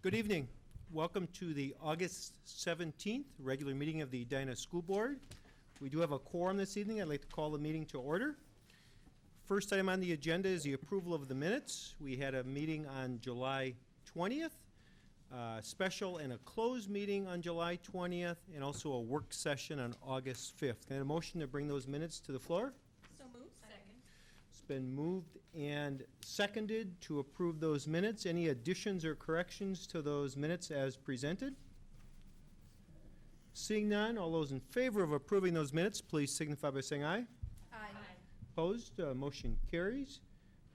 Good evening. Welcome to the August 17th regular meeting of the Edina School Board. We do have a quorum this evening. I'd like to call the meeting to order. First item on the agenda is the approval of the minutes. We had a meeting on July 20th, a special and a closed meeting on July 20th, and also a work session on August 5th. Can I have a motion to bring those minutes to the floor? So moved. Second. It's been moved and seconded to approve those minutes. Any additions or corrections to those minutes as presented? Seeing none, all those in favor of approving those minutes, please signify by saying aye. Aye. Opposed? Motion carries.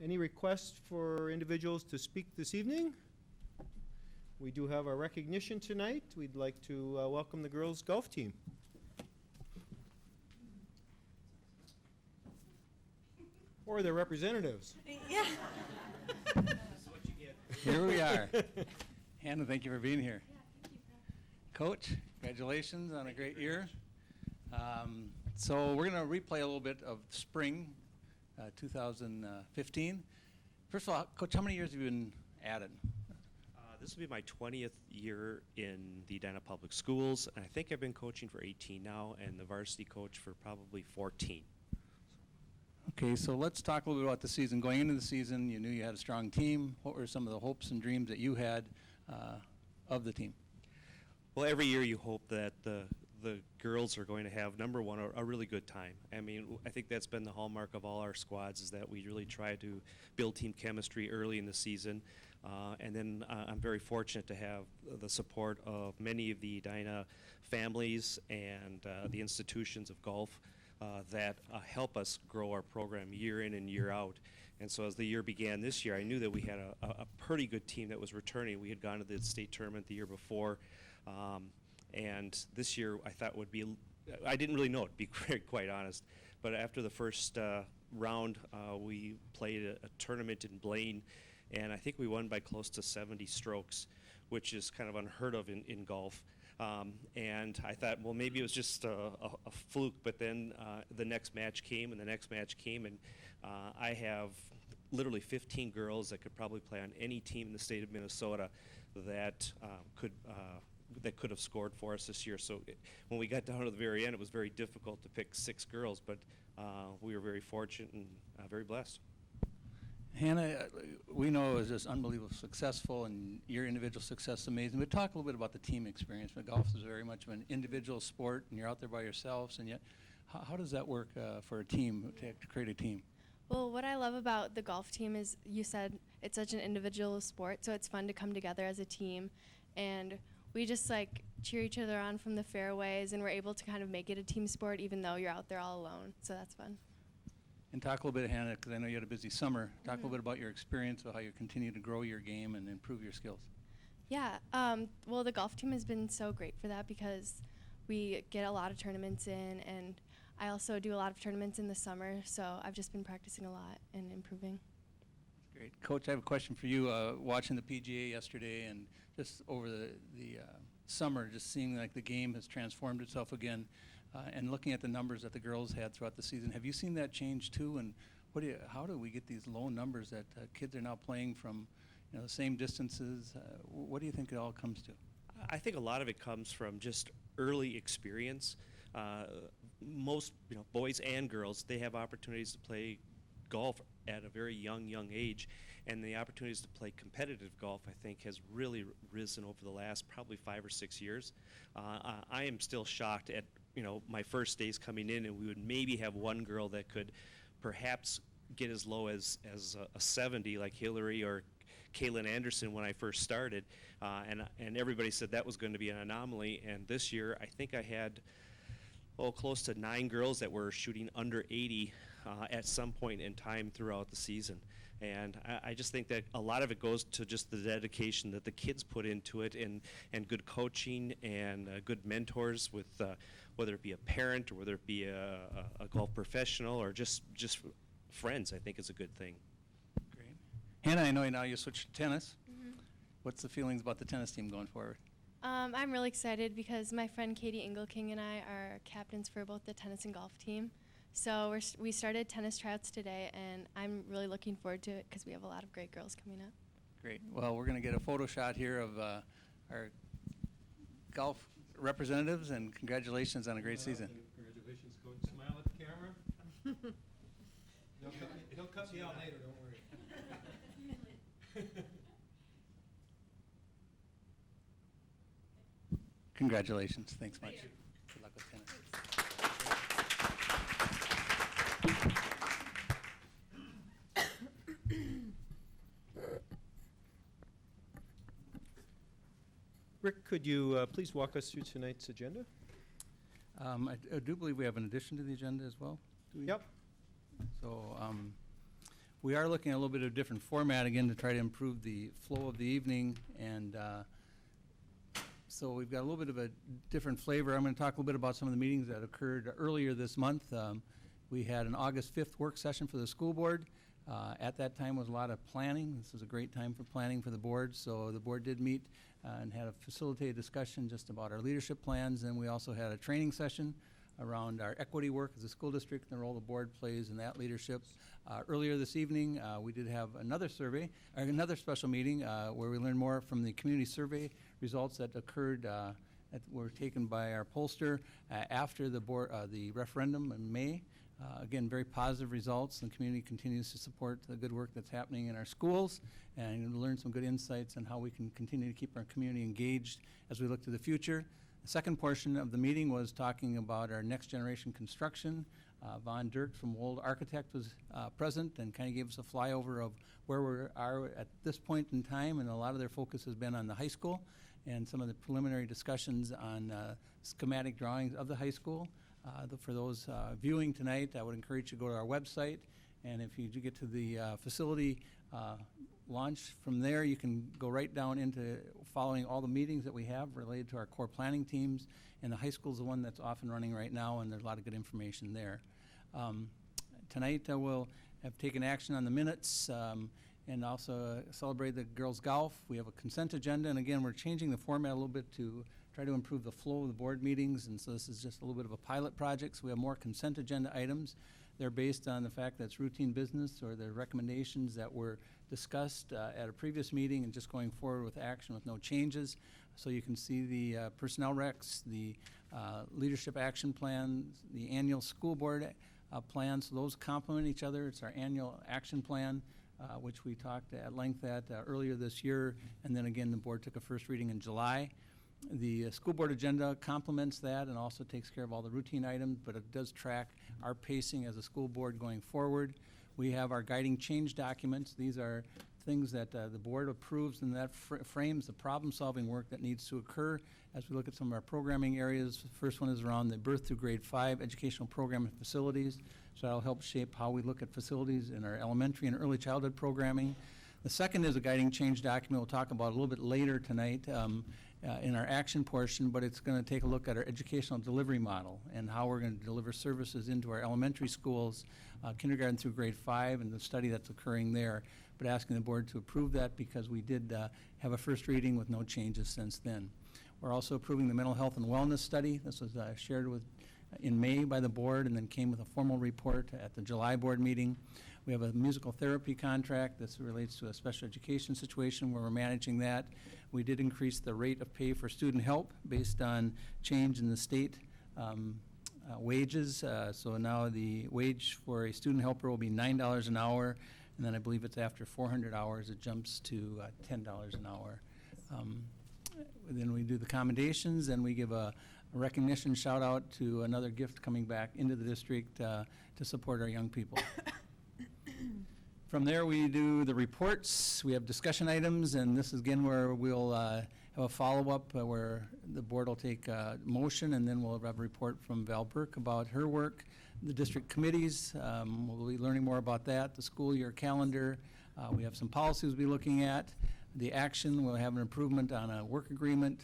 Any requests for individuals to speak this evening? We do have a recognition tonight. We'd like to welcome the girls' golf team. Or their representatives. Yeah. That's what you get. Here we are. Hannah, thank you for being here. Yeah, thank you. Coach, congratulations on a great year. So we're going to replay a little bit of spring 2015. First of all, Coach, how many years have you been at it? This will be my 20th year in the Edina Public Schools, and I think I've been coaching for 18 now, and the varsity coach for probably 14. Okay, so let's talk a little bit about the season. Going into the season, you knew you had a strong team. What were some of the hopes and dreams that you had of the team? Well, every year you hope that the girls are going to have, number one, a really good time. I mean, I think that's been the hallmark of all our squads, is that we really try to build team chemistry early in the season. And then I'm very fortunate to have the support of many of the Edina families and the institutions of golf that help us grow our program year in and year out. And so as the year began this year, I knew that we had a pretty good team that was returning. We had gone to the state tournament the year before. And this year I thought would be, I didn't really know it, to be quite honest. But after the first round, we played a tournament in Blaine, and I think we won by close to 70 strokes, which is kind of unheard of in golf. And I thought, well, maybe it was just a fluke, but then the next match came, and the next match came, and I have literally 15 girls that could probably play on any team in the state of Minnesota that could have scored for us this year. So when we got down to the very end, it was very difficult to pick 6 girls, but we were very fortunate and very blessed. Hannah, we know it was just unbelievably successful, and your individual success is amazing. But talk a little bit about the team experience. But golf is very much of an individual sport, and you're out there by yourselves. And yet, how does that work for a team, to create a team? Well, what I love about the golf team is, you said it's such an individual sport, so it's fun to come together as a team. And we just cheer each other on from the fairways, and we're able to kind of make it a team sport even though you're out there all alone. So that's fun. And talk a little bit, Hannah, because I know you had a busy summer. Talk a little bit about your experience, of how you continue to grow your game and improve your skills. Yeah, well, the golf team has been so great for that, because we get a lot of tournaments in, and I also do a lot of tournaments in the summer, so I've just been practicing a lot and improving. Great. Coach, I have a question for you. Watching the PGA yesterday and just over the summer, just seeing like the game has transformed itself again, and looking at the numbers that the girls had throughout the season, have you seen that change too? And how do we get these low numbers that kids are now playing from the same distances? What do you think it all comes to? I think a lot of it comes from just early experience. Most boys and girls, they have opportunities to play golf at a very young age, and the opportunities to play competitive golf, I think, has really risen over the last probably 5 or 6 years. I am still shocked at my first days coming in, and we would maybe have one girl that could perhaps get as low as a 70, like Hillary or Kaylin Anderson when I first started, and everybody said that was going to be an anomaly. And this year, I think I had close to 9 girls that were shooting under 80 at some point in time throughout the season. And I just think that a lot of it goes to just the dedication that the kids put into it, and good coaching and good mentors with whether it be a parent or whether it be a golf professional or just friends. I think is a good thing. Great. Hannah, I know now you switched to tennis. Mm-hmm. What's the feelings about the tennis team going forward? I'm really excited because my friend Katie Engelking and I are captains for both the tennis and golf team. So we started tennis tryouts today, and I'm really looking forward to it because we have a lot of great girls coming up. Great. Well, we're going to get a photo shot here of our golf representatives, and congratulations on a great season. Congratulations, Coach. Smile at the camera. He'll cut me out later, don't worry. Congratulations. Thanks much. Good luck with tennis. Rick, could you please walk us through tonight's agenda? I do believe we have an addition to the agenda as well. Do we? Yep. So we are looking at a little bit of a different format again to try to improve the flow of the evening, and so we've got a little bit of a different flavor. I'm going to talk a little bit about some of the meetings that occurred earlier this month. We had an August 5th work session for the school board. At that time was a lot of planning. This was a great time for planning for the board, so the board did meet and had a facilitated discussion just about our leadership plans, and we also had a training session around our equity work as a school district and the role the board plays in that leadership. Earlier this evening, we did have another survey, or another special meeting where we learned more from the community survey results that occurred, that were taken by our pollster after the referendum in May. Again, very positive results. The community continues to support the good work that's happening in our schools and learn some good insights on how we can continue to keep our community engaged as we look to the future. The second portion of the meeting was talking about our next generation construction. Von Dirk from Wold Architect was present and kind of gave us a flyover of where we are at this point in time, and a lot of their focus has been on the high school and some of the preliminary discussions on schematic drawings of the high school. For those viewing tonight, I would encourage you to go to our website, and if you do get to the facility launch from there, you can go right down into following all the meetings that we have related to our core planning teams, and the high school is the one that's off and running right now, and there's a lot of good information there. Tonight we'll have taken action on the minutes and also celebrate the girls' golf. We have a consent agenda, and again, we're changing the format a little bit to try to improve the flow of the board meetings, and so this is just a little bit of a pilot project. So we have more consent agenda items. They're based on the fact that it's routine business or the recommendations that were discussed at a previous meeting and just going forward with action with no changes. So you can see the personnel recs, the leadership action plan, the annual school board plan. So those complement each other. It's our annual action plan, which we talked at length at earlier this year. And then again, the board took a first reading in July. The school board agenda complements that and also takes care of all the routine items, but it does track our pacing as a school board going forward. We have our guiding change documents. These are things that the board approves, and that frames the problem-solving work that needs to occur as we look at some of our programming areas. The first one is around the birth through grade 5 educational program and facilities. So that'll help shape how we look at facilities in our elementary and early childhood programming. The second is a guiding change document we'll talk about a little bit later tonight in our action portion, but it's going to take a look at our educational delivery model and how we're going to deliver services into our elementary schools, kindergarten through grade 5, and the study that's occurring there, but asking the board to approve that because we did have a first reading with no changes since then. We're also approving the mental health and wellness study. This was shared with in May by the board and then came with a formal report at the July board meeting. We have a musical therapy contract. This relates to a special education situation where we're managing that. We did increase the rate of pay for student help based on change in the state wages. So now the wage for a student helper will be $9 an hour, and then I believe it's after 400 hours it jumps to $10 an hour. Then we do the commendations, and we give a recognition shout out to another gift coming back into the district to support our young people. From there, we do the reports. We have discussion items, and this is again where we'll have a follow-up where the board will take a motion, and then we'll have a report from Val Burke about her work. The district committees, we'll be learning more about that. The school year calendar, we have some policies we'll be looking at. The action, we'll have an improvement on a work agreement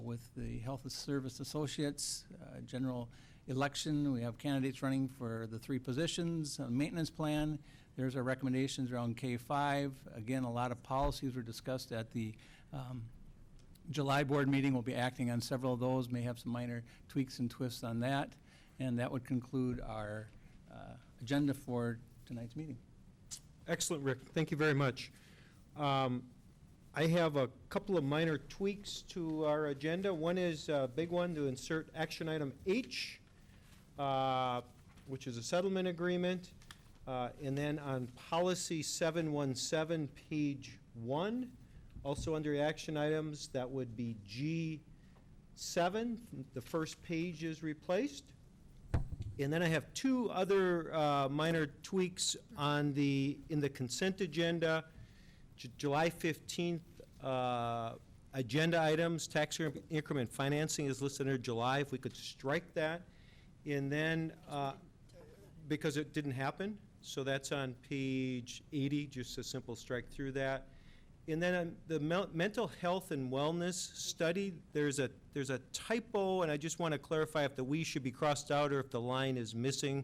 with the Health Service Associates. General election, we have candidates running for the 3 positions. Maintenance plan, there's our recommendations around K-5. Again, a lot of policies were discussed at the July board meeting. We'll be acting on several of those, may have some minor tweaks and twists on that. And that would conclude our agenda for tonight's meeting. Excellent, Rick. Thank you very much. I have a couple of minor tweaks to our agenda. One is a big one, to insert action item H, which is a settlement agreement. And then on policy 717, page 1, also under action items, that would be G7. The first page is replaced. And then I have two other minor tweaks in the consent agenda. July 15th agenda items, tax increment financing is listed under July. If we could strike that. And then, because it didn't happen, so that's on page 80, just a simple strike through that. And then on the mental health and wellness study, there's a typo, and I just want to clarify if the "we" should be crossed out or if the line is missing.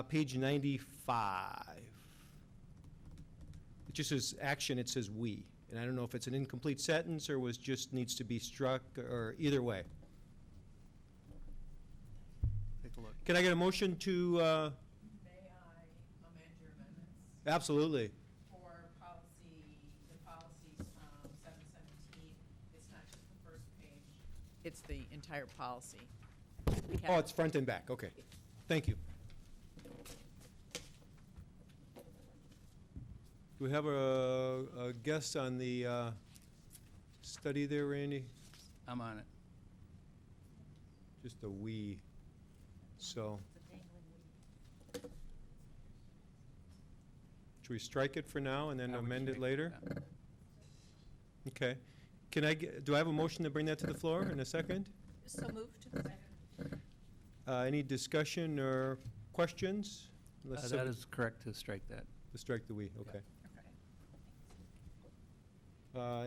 Page 95. It just says action, it says "we." And I don't know if it's an incomplete sentence or needs to be struck, or either way. Take a look. Can I get a motion to, May I amend your amendments absolutely. for the policies 717? It's not just the first page, it's the entire policy. We Oh, have- it's front and back, okay. Thank you. Do we have a guest on the study there, Randy? I'm on it. Just a "we," so. Should we strike it for now and then I would amend it strike later? that. Okay. Do I have a motion to bring that to the floor in a second? So moved. Any discussion or questions? Let's That is correct to strike that. strike the "we," okay.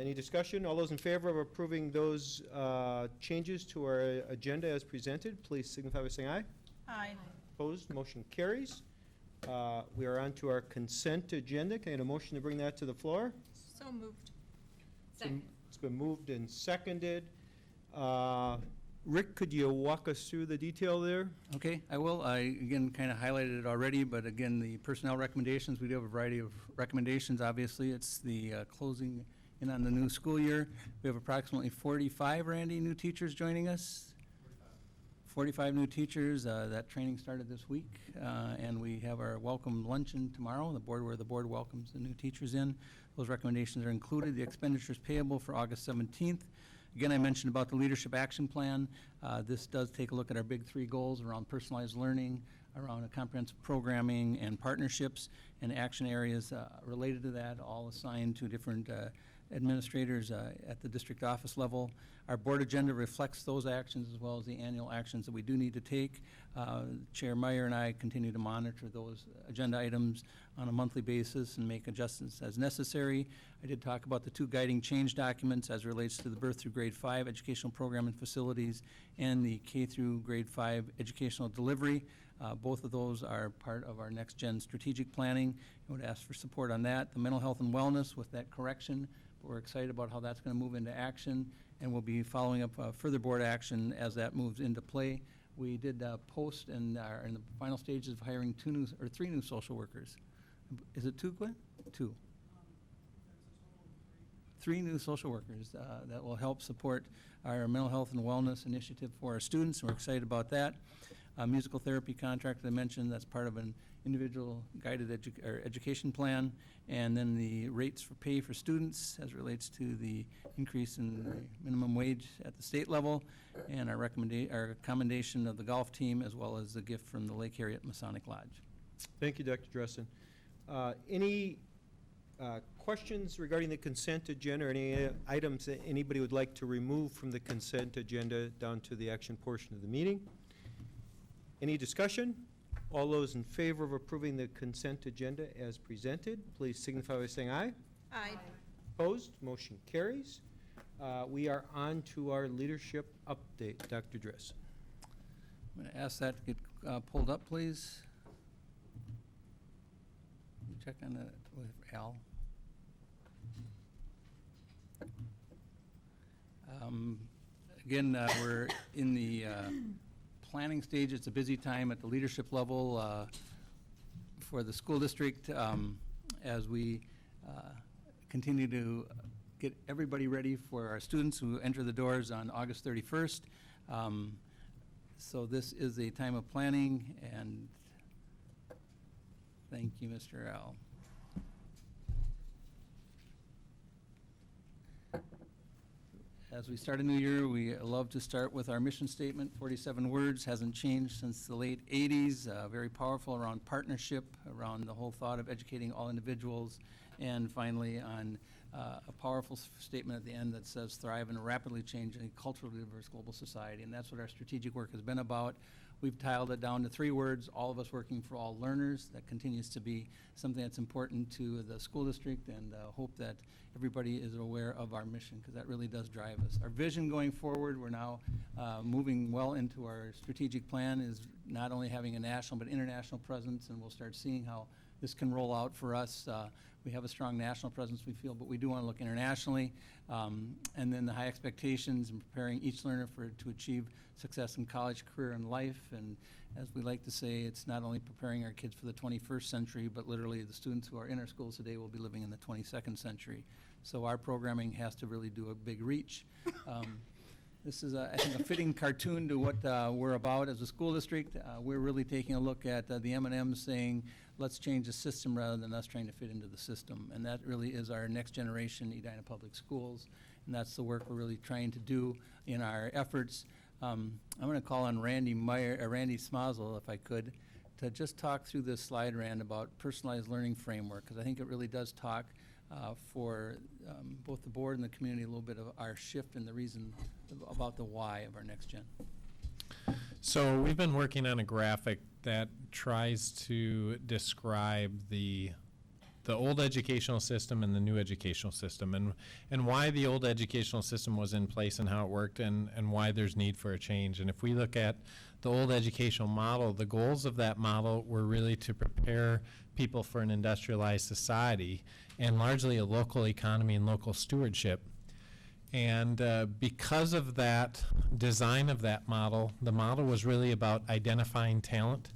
Any discussion? All those in favor of approving those changes to our agenda as presented, please signify by saying aye. Aye. Opposed, motion carries. We are on to our consent agenda. Can I get a motion to bring that to the floor? So moved. It's been moved and seconded. Rick, could you walk us through the detail there? Okay, I will. I, again, kind of highlighted it already, but again, the personnel recommendations, we do have a variety of recommendations, obviously. It's the closing in on the new school year. We have approximately 45, Randy, new teachers joining us. 45 new teachers. That training started this week, and we have our welcome luncheon tomorrow, where the board welcomes the new teachers in. Those recommendations are included. The expenditures payable for August 17th. Again, I mentioned about the leadership action plan. This does take a look at our big three goals around personalized learning, around a comprehensive programming and partnerships, and action areas related to that, all assigned to different administrators at the district office level. Our board agenda reflects those actions as well as the annual actions that we do need to take. Chair Meyer and I continue to monitor those agenda items on a monthly basis and make adjustments as necessary. I did talk about the two guiding change documents as relates to the birth through grade 5 educational program and facilities and the K through grade 5 educational delivery. Both of those are part of our Next Gen strategic planning. I would ask for support on that. The mental health and wellness with that correction. We're excited about how that's going to move into action, and we'll be following up further board action as that moves into play. We did post and are in the final stages of hiring three new social workers. Is it two, Gwen? Two. Three new social workers that will help support our mental health and wellness initiative for our students, and we're excited about that. Musical therapy contract that I mentioned, that's part of an individual guided education plan, and then the rates for pay for students as it relates to the increase in the minimum wage at the state level, and our commendation of the golf team, as well as the gift from the Lake Harriet Masonic Lodge. Thank you, Dr. Dressen. Any questions regarding the consent agenda, or any items that anybody would like to remove from the consent agenda down to the action portion of the meeting? Any discussion? All those in favor of approving the consent agenda as presented, please signify by saying aye. Aye. Opposed? Motion carries. We are on to our leadership update. Dr. Dressen. I'm going to ask that to get pulled up, please. You check on that with Al. Again, we're in the planning stage. It's a busy time at the leadership level for the school district as we continue to get everybody ready for our students who enter the doors on August 31st. So this is a time of planning, and thank you, Mr. Al. As we start a new year, we love to start with our mission statement, 47 words, hasn't changed since the late 80s, very powerful around partnership, around the whole thought of educating all individuals, and finally on a powerful statement at the end that says thrive in a rapidly changing, culturally diverse global society, and that's what our strategic work has been about. We've tiled it down to 3 words, all of us working for all learners. That continues to be something that's important to the school district, and hope that everybody is aware of our mission, because that really does drive us. Our vision going forward, we're now moving well into our strategic plan, is not only having a national but international presence, and we'll start seeing how this can roll out for us. We have a strong national presence, we feel, but we do want to look internationally. And then the high expectations and preparing each learner to achieve success in college, career, and life. And as we like to say, it's not only preparing our kids for the 21st century, but literally the students who are in our schools today will be living in the 22nd century. So our programming has to really do a big reach. This is, I think, a fitting cartoon to what we're about as a school district. We're really taking a look at the M&Ms saying, let's change the system rather than us trying to fit into the system. And that really is our next generation Edina Public Schools. And that's the work we're really trying to do in our efforts. I'm going to call on Randy Smazel, if I could, to just talk through this slide, Rand, about personalized learning framework, because I think it really does talk for both the board and the community a little bit of our shift and the reason about the why of our next gen. So we've been working on a graphic that tries to describe the old educational system and the new educational system, and why the old educational system was in place and how it worked, and why there's need for a change. And if we look at the old educational model, the goals of that model were really to prepare people for an industrialized society and largely a local economy and local stewardship. And because of that design of that model, the model was really about identifying talent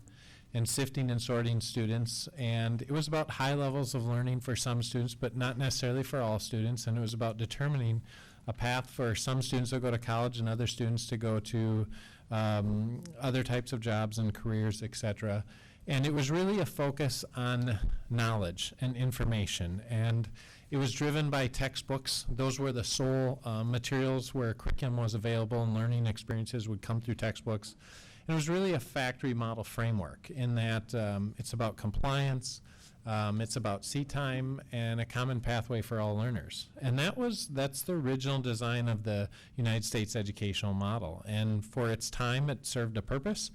and sifting and sorting students. And it was about high levels of learning for some students, but not necessarily for all students. And it was about determining a path for some students to go to college and other students to go to other types of jobs and careers, et cetera. And it was really a focus on knowledge and information. And it was driven by textbooks. Those were the sole materials where curriculum was available and learning experiences would come through textbooks. And it was really a factory model framework in that it's about compliance, it's about seat time, and a common pathway for all learners. And that's the original design of the United States educational model. And for its time, it served a purpose.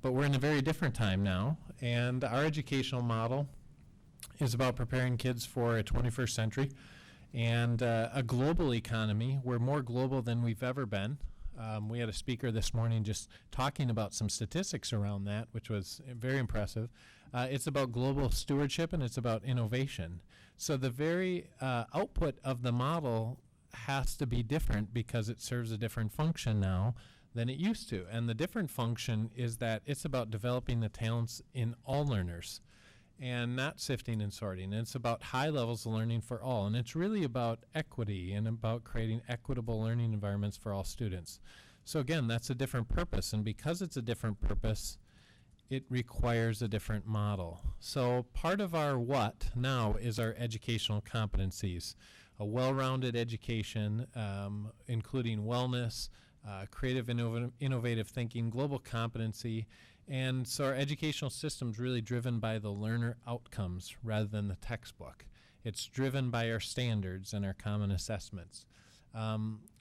But we're in a very different time now, and our educational model is about preparing kids for a 21st century and a global economy. We're more global than we've ever been. We had a speaker this morning just talking about some statistics around that, which was very impressive. It's about global stewardship, and it's about innovation. So the very output of the model has to be different because it serves a different function now than it used to. And the different function is that it's about developing the talents in all learners and not sifting and sorting. And it's about high levels of learning for all. And it's really about equity and about creating equitable learning environments for all students. So again, that's a different purpose. And because it's a different purpose, it requires a different model. So part of our what now is our educational competencies. A well-rounded education, including wellness, creative, innovative thinking, global competency. And so our educational system's really driven by the learner outcomes rather than the textbook. It's driven by our standards and our common assessments.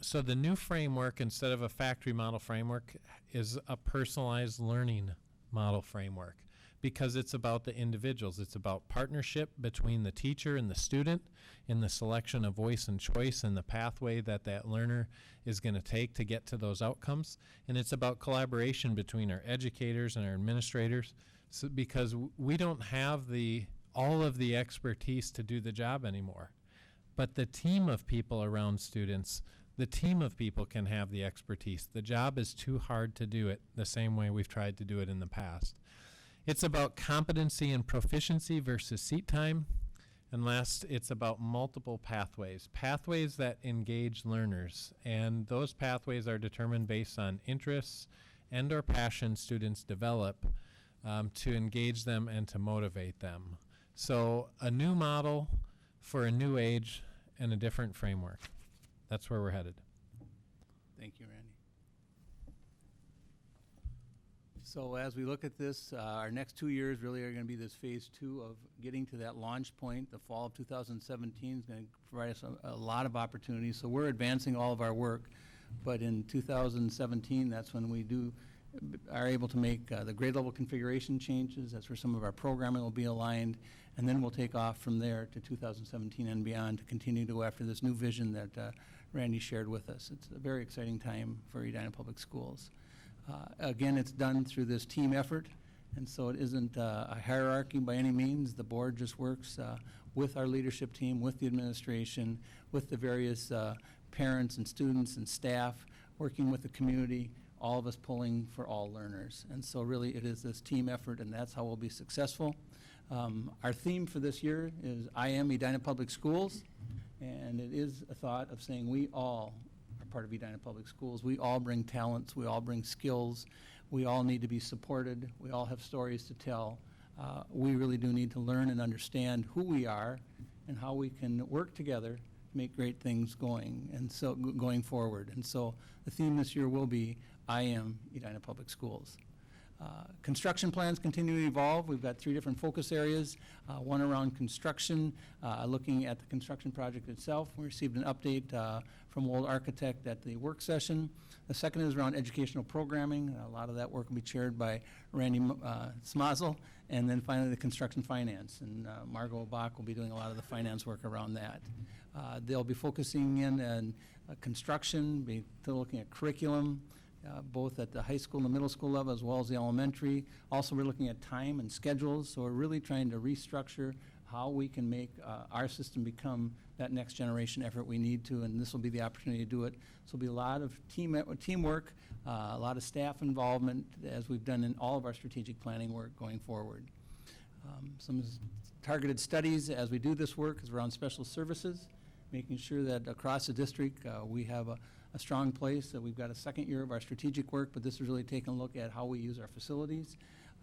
So the new framework, instead of a factory model framework, is a personalized learning model framework, because it's about the individuals. It's about partnership between the teacher and the student in the selection of voice and choice and the pathway that that learner is going to take to get to those outcomes. And it's about collaboration between our educators and our administrators, because we don't have all of the expertise to do the job anymore. But the team of people around students, the team of people can have the expertise. The job is too hard to do it the same way we've tried to do it in the past. It's about competency and proficiency versus seat time. And last, it's about multiple pathways, pathways that engage learners. And those pathways are determined based on interests and or passion students develop to engage them and to motivate them. So a new model for a new age and a different framework. That's where we're headed. Thank you, Randy. So as we look at this, our next 2 years really are going to be this phase 2 of getting to that launch point. The fall of 2017 is going to provide us a lot of opportunities. So we're advancing all of our work, but in 2017, that's when we are able to make the grade level configuration changes. That's where some of our programming will be aligned, and then we'll take off from there to 2017 and beyond to continue to go after this new vision that Randy shared with us. It's a very exciting time for Edina Public Schools. Again, it's done through this team effort, and so it isn't a hierarchy by any means. The board just works with our leadership team, with the administration, with the various parents and students and staff, working with the community, all of us pulling for all learners. And so really it is this team effort, and that's how we'll be successful. Our theme for this year is I Am Edina Public Schools, and it is a thought of saying we all part of Edina Public Schools. We all bring talents, we all bring skills, we all need to be supported, we all have stories to tell. We really do need to learn and understand who we are and how we can work together to make great things going forward. And so the theme this year will be I Am Edina Public Schools. Construction plans continue to evolve. We've got 3 different focus areas, one around construction, looking at the construction project itself. We received an update from Wold Architect at the work session. The second is around educational programming. A lot of that work will be chaired by Randy Smazel. And then finally, the construction finance. And Margot Bach will be doing a lot of the finance work around that. They'll be focusing in on construction, be looking at curriculum, both at the high school and the middle school level as well as the elementary. Also, we're looking at time and schedules, so we're really trying to restructure how we can make our system become that next generation effort we need to, and this will be the opportunity to do it. So there'll be a lot of teamwork, a lot of staff involvement, as we've done in all of our strategic planning work going forward. Some targeted studies as we do this work is around special services, making sure that across the district we have a strong place. We've got a second year of our strategic work, but this is really taking a look at how we use our facilities,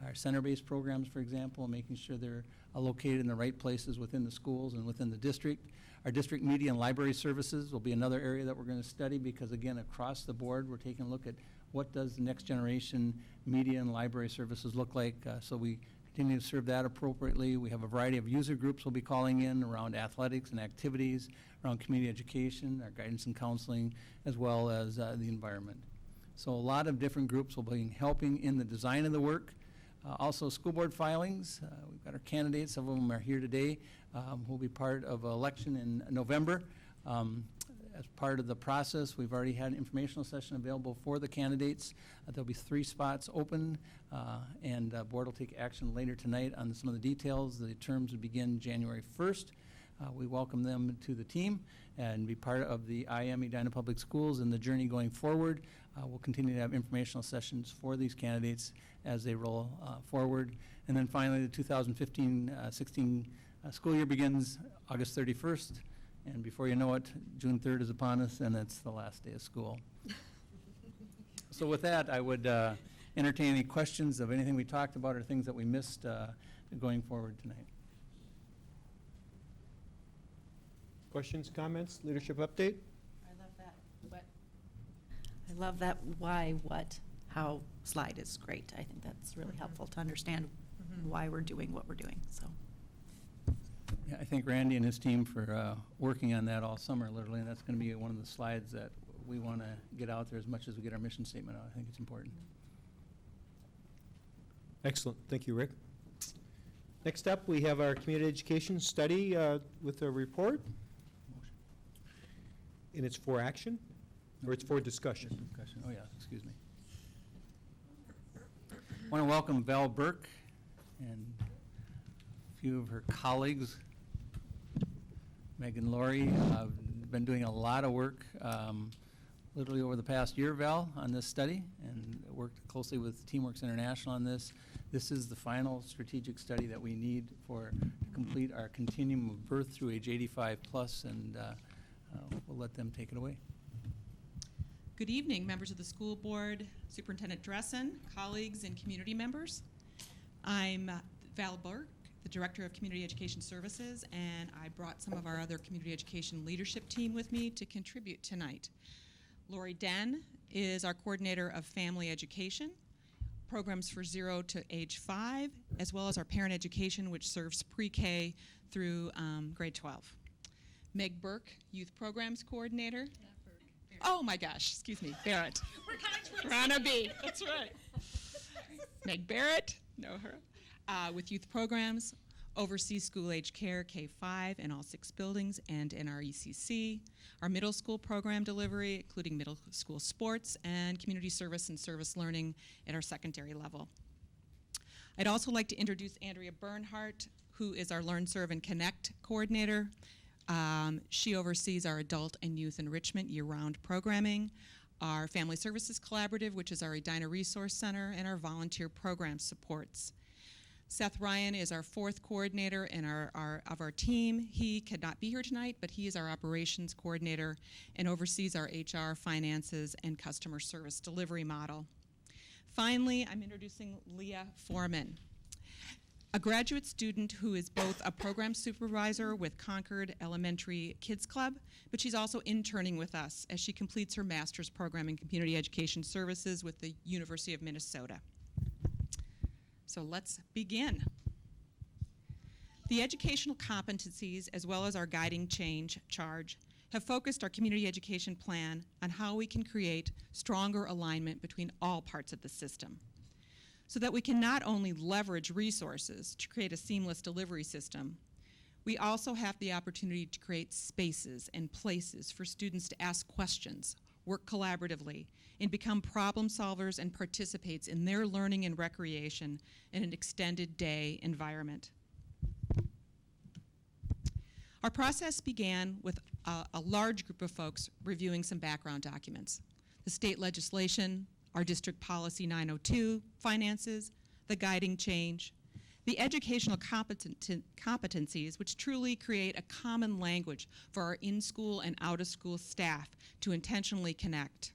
our center-based programs, for example, making sure they're located in the right places within the schools and within the district. Our district media and library services will be another area that we're going to study because, again, across the board, we're taking a look at what does the next generation media and library services look like, so we continue to serve that appropriately. We have a variety of user groups we'll be calling in around athletics and activities, around community education, our guidance and counseling, as well as the environment. So a lot of different groups will be helping in the design of the work. Also, school board filings. We've got our candidates. Some of them are here today. Who will be part of an election in November. As part of the process, we've already had an informational session available for the candidates. There'll be 3 spots open, and the board will take action later tonight on some of the details. The terms will begin January 1st. We welcome them to the team and be part of the I Am Edina Public Schools and the journey going forward. We'll continue to have informational sessions for these candidates as they roll forward. And then finally, the 2015-16 school year begins August 31st. And before you know it, June 3rd is upon us, and it's the last day of school. So with that, I would entertain any questions of anything we talked about or things that we missed going forward tonight. Questions, comments, leadership update? I love that. What? I love that why, what, how slide is great. I think that's really helpful to understand why we're doing what we're doing, so. Yeah, I thank Randy and his team for working on that all summer, literally, and that's going to be one of the slides that we want to get out there as much as we get our mission statement out. I think it's important. Excellent. Thank you, Rick. Next up, we have our community education study with a report. And it's for action, or it's for discussion? Discussion. Oh, yeah, excuse me. I want to welcome Val Burke and a few of her colleagues. Megan Laurie have been doing a lot of work literally over the past year, Val, on this study, and worked closely with TeamWorks International on this. This is the final strategic study that we need to complete our continuum of birth through age 85 plus, and we'll let them take it away. Good evening, members of the school board, Superintendent Dressen, colleagues, and community members. I'm Val Burke, the Director of Community Education Services, and I brought some of our other community education leadership team with me to contribute tonight. Lori Den is our Coordinator of Family Education, programs for 0 to age 5, as well as our parent education, which serves pre-K through grade 12. Meg Burke, Youth Programs Coordinator. Oh my gosh, excuse me, Barrett. We're on a B, that's right. Meg Barrett, know her, with youth programs, oversees school-age care, K-5 in all 6 buildings and in our ECC, our middle school program delivery, including middle school sports, and community service and service learning at our secondary level. I'd also like to introduce Andrea Bernhardt, who is our Learn, Serve, and Connect coordinator. She oversees our adult and youth enrichment year-round programming, our Family Services Collaborative, which is our Edina Resource Center, and our volunteer program supports. Seth Ryan is our 4th coordinator in of our team. He could not be here tonight, but he is our operations coordinator and oversees our HR, finances, and customer service delivery model. Finally, I'm introducing Leah Foreman, a graduate student who is both a program supervisor with Concord Elementary Kids Club, but she's also interning with us as she completes her master's program in community education services with the University of Minnesota. So let's begin. The educational competencies, as well as our guiding change charge, have focused our community education plan on how we can create stronger alignment between all parts of the system, so that we can not only leverage resources to create a seamless delivery system, we also have the opportunity to create spaces and places for students to ask questions, work collaboratively, and become problem solvers and participates in their learning and recreation in an extended day environment. Our process began with a large group of folks reviewing some background documents, the state legislation, our district policy 902, finances, the guiding change, the educational competencies, which truly create a common language for our in-school and out-of-school staff to intentionally connect.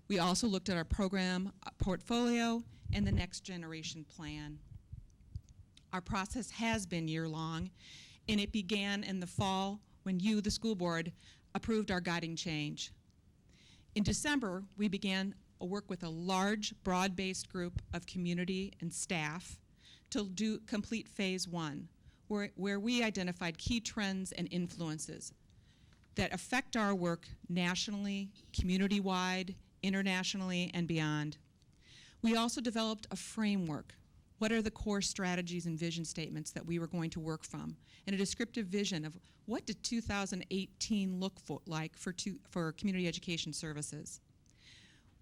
We also looked at our program portfolio and the next generation plan. Our process has been year-long, and it began in the fall when you, the school board, approved our guiding change. In December, we began a work with a large, broad-based group of community and staff to complete phase 1, where we identified key trends and influences that affect our work nationally, community-wide, internationally, and beyond. We also developed a framework. What are the core strategies and vision statements that we were going to work from, and a descriptive vision of what did 2018 look like for community education services.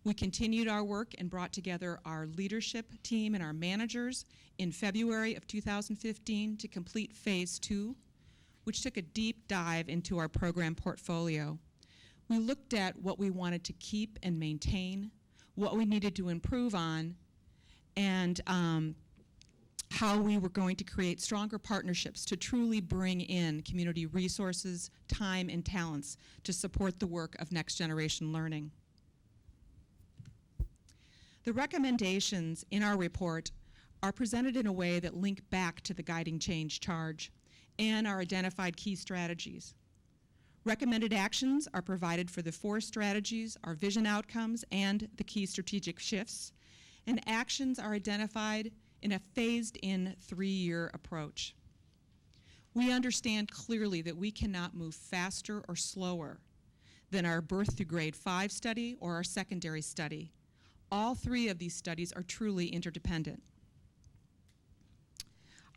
We continued our work and brought together our leadership team and our managers in February of 2015 to complete phase 2, which took a deep dive into our program portfolio. We looked at what we wanted to keep and maintain, what we needed to improve on, and how we were going to create stronger partnerships to truly bring in community resources, time, and talents to support the work of next generation learning. The recommendations in our report are presented in a way that link back to the guiding change charge and our identified key strategies. Recommended actions are provided for the 4 strategies, our vision outcomes, and the key strategic shifts, and actions are identified in a phased-in 3-year approach. We understand clearly that we cannot move faster or slower than our birth through grade 5 study or our secondary study. All 3 of these studies are truly interdependent.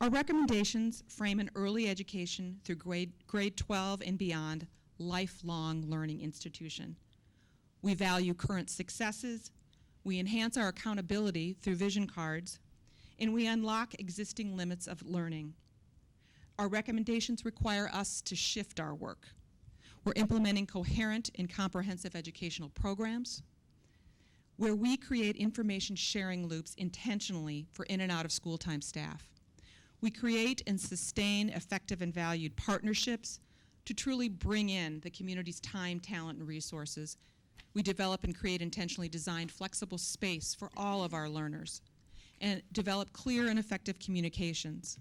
Our recommendations frame an early education through grade 12 and beyond lifelong learning institution. We value current successes, we enhance our accountability through vision cards, and we unlock existing limits of learning. Our recommendations require us to shift our work. We're implementing coherent and comprehensive educational programs. where we create information sharing loops intentionally for in and out of school time staff. We create and sustain effective and valued partnerships to truly bring in the community's time, talent, and resources. We develop and create intentionally designed flexible space for all of our learners and develop clear and effective communications.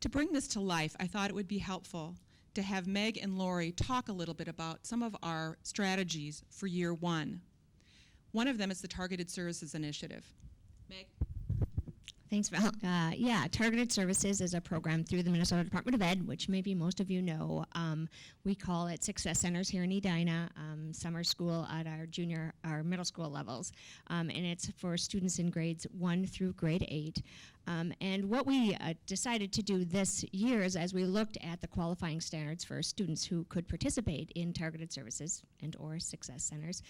To bring this to life, I thought it would be helpful to have Meg and Lori talk a little bit about some of our strategies for year one. One of them is the Targeted Services Initiative. Meg? Thanks, Val. Yeah, Targeted Services is a program through the Minnesota Department of Ed, which maybe most of you know. We call it Success Centers here in Edina, summer school at our middle school levels. And it's for students in grades 1 through grade 8. And what we decided to do this year is, as we looked at the qualifying standards for students who could participate in targeted services and or success centers,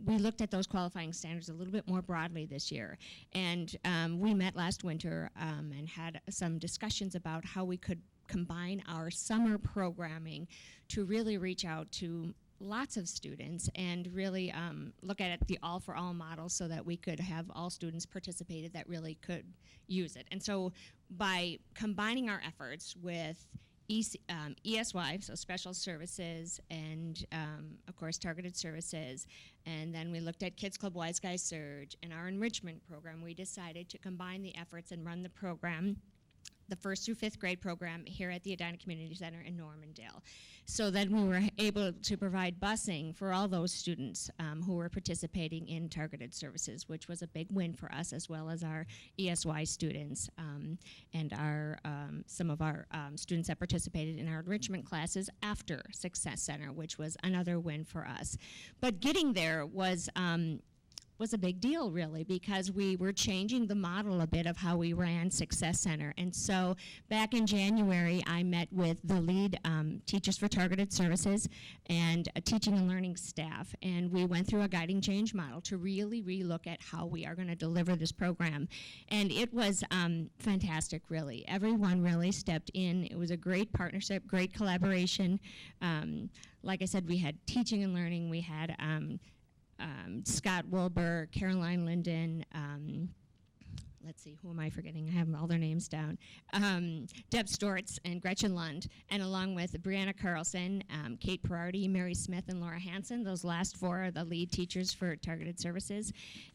we looked at those qualifying standards a little bit more broadly this year. And we met last winter and had some discussions about how we could combine our summer programming to really reach out to lots of students and really look at it, the all-for-all model, so that we could have all students participated that really could use it. And so by combining our efforts with ESY, so special services, and of course targeted services, and then we looked at Kids Club Wise Guys Surge and our enrichment program, we decided to combine the efforts and run the program, the 1st through 5th grade program, here at the Edina Community Center in Normandale. So then we were able to provide busing for all those students who were participating in targeted services, which was a big win for us, as well as our ESY students and our some of our students that participated in our enrichment classes after Success Center, which was another win for us. But getting there was a big deal, really, because we were changing the model a bit of how we ran Success Center. And so back in January, I met with the lead teachers for targeted services and teaching and learning staff, and we went through a guiding change model to really relook at how we are going to deliver this program. And it was fantastic, really. Everyone really stepped in. It was a great partnership, great collaboration. Like I said, we had teaching and learning. We had Scott Wilbur, Caroline Linden, let's see, who am I forgetting? I have all their names down. Deb Stortz and Gretchen Lund, and along with Brianna Carlson, Kate Perardi, Mary Smith, and Laura Hansen. Those last 4 are the lead teachers for targeted services.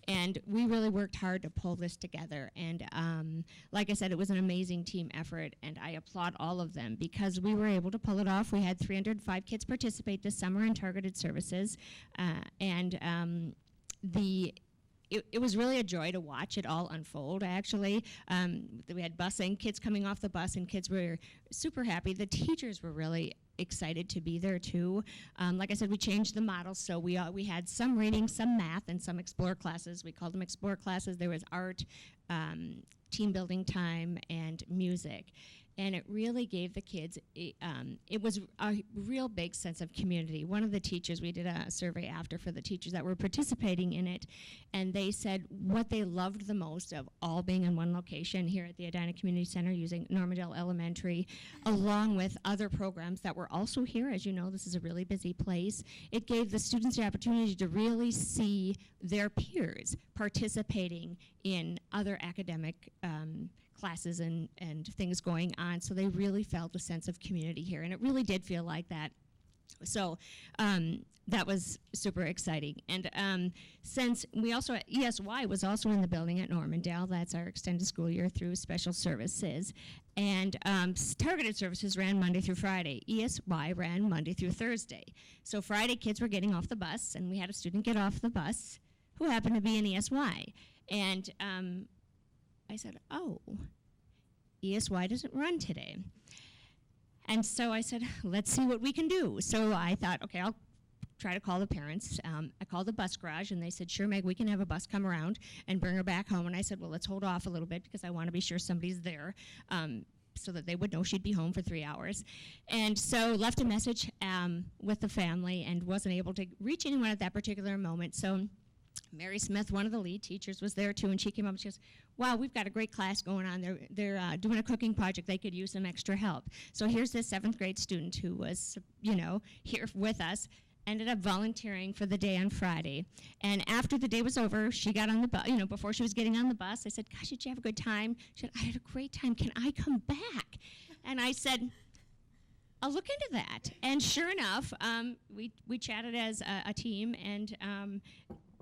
And we really worked hard to pull this together. And like I said, it was an amazing team effort, and I applaud all of them because we were able to pull it off. We had 305 kids participate this summer in targeted services, It was really a joy to watch it all unfold, actually. We had busing, kids coming off the bus, and kids were super happy. The teachers were really excited to be there, too. Like I said, we changed the model, so we had some reading, some math, and some explore classes. We called them explore classes. There was art, team building time, and music. And it really gave the kids, it was a real big sense of community. One of the teachers, we did a survey after for the teachers that were participating in it, and they said what they loved the most of all being in one location here at the Edina Community Center using Normandale Elementary, along with other programs that were also here. As you know, this is a really busy place. It gave the students the opportunity to really see their peers participating in other academic classes and things going on, so they really felt a sense of community here, and it really did feel like that. So that was super exciting. And since we also, ESY was also in the building at Normandale, that's our extended school year through special services, and targeted services ran Monday through Friday. ESY ran Monday through Thursday. So Friday, kids were getting off the bus, and we had a student get off the bus who happened to be in ESY. And I said, oh, ESY doesn't run today. And so I said, let's see what we can do. So I thought, okay, I'll try to call the parents. I called the bus garage, and they said, sure, Meg, we can have a bus come around and bring her back home. And I said, well, let's hold off a little bit because I want to be sure somebody's there so that they would know she'd be home for 3 hours. And so left a message with the family and wasn't able to reach anyone at that particular moment. So Mary Smith, one of the lead teachers, was there too, and she came up and she goes, wow, we've got a great class going on. They're doing a cooking project. They could use some extra help. So here's this 7th grade student who was, here with us, ended up volunteering for the day on Friday. And after the day was over, she got on the bus, before she was getting on the bus, I said, gosh, did you have a good time? She said, I had a great time. Can I come back? And I said, I'll look into that. And sure enough, we chatted as a team and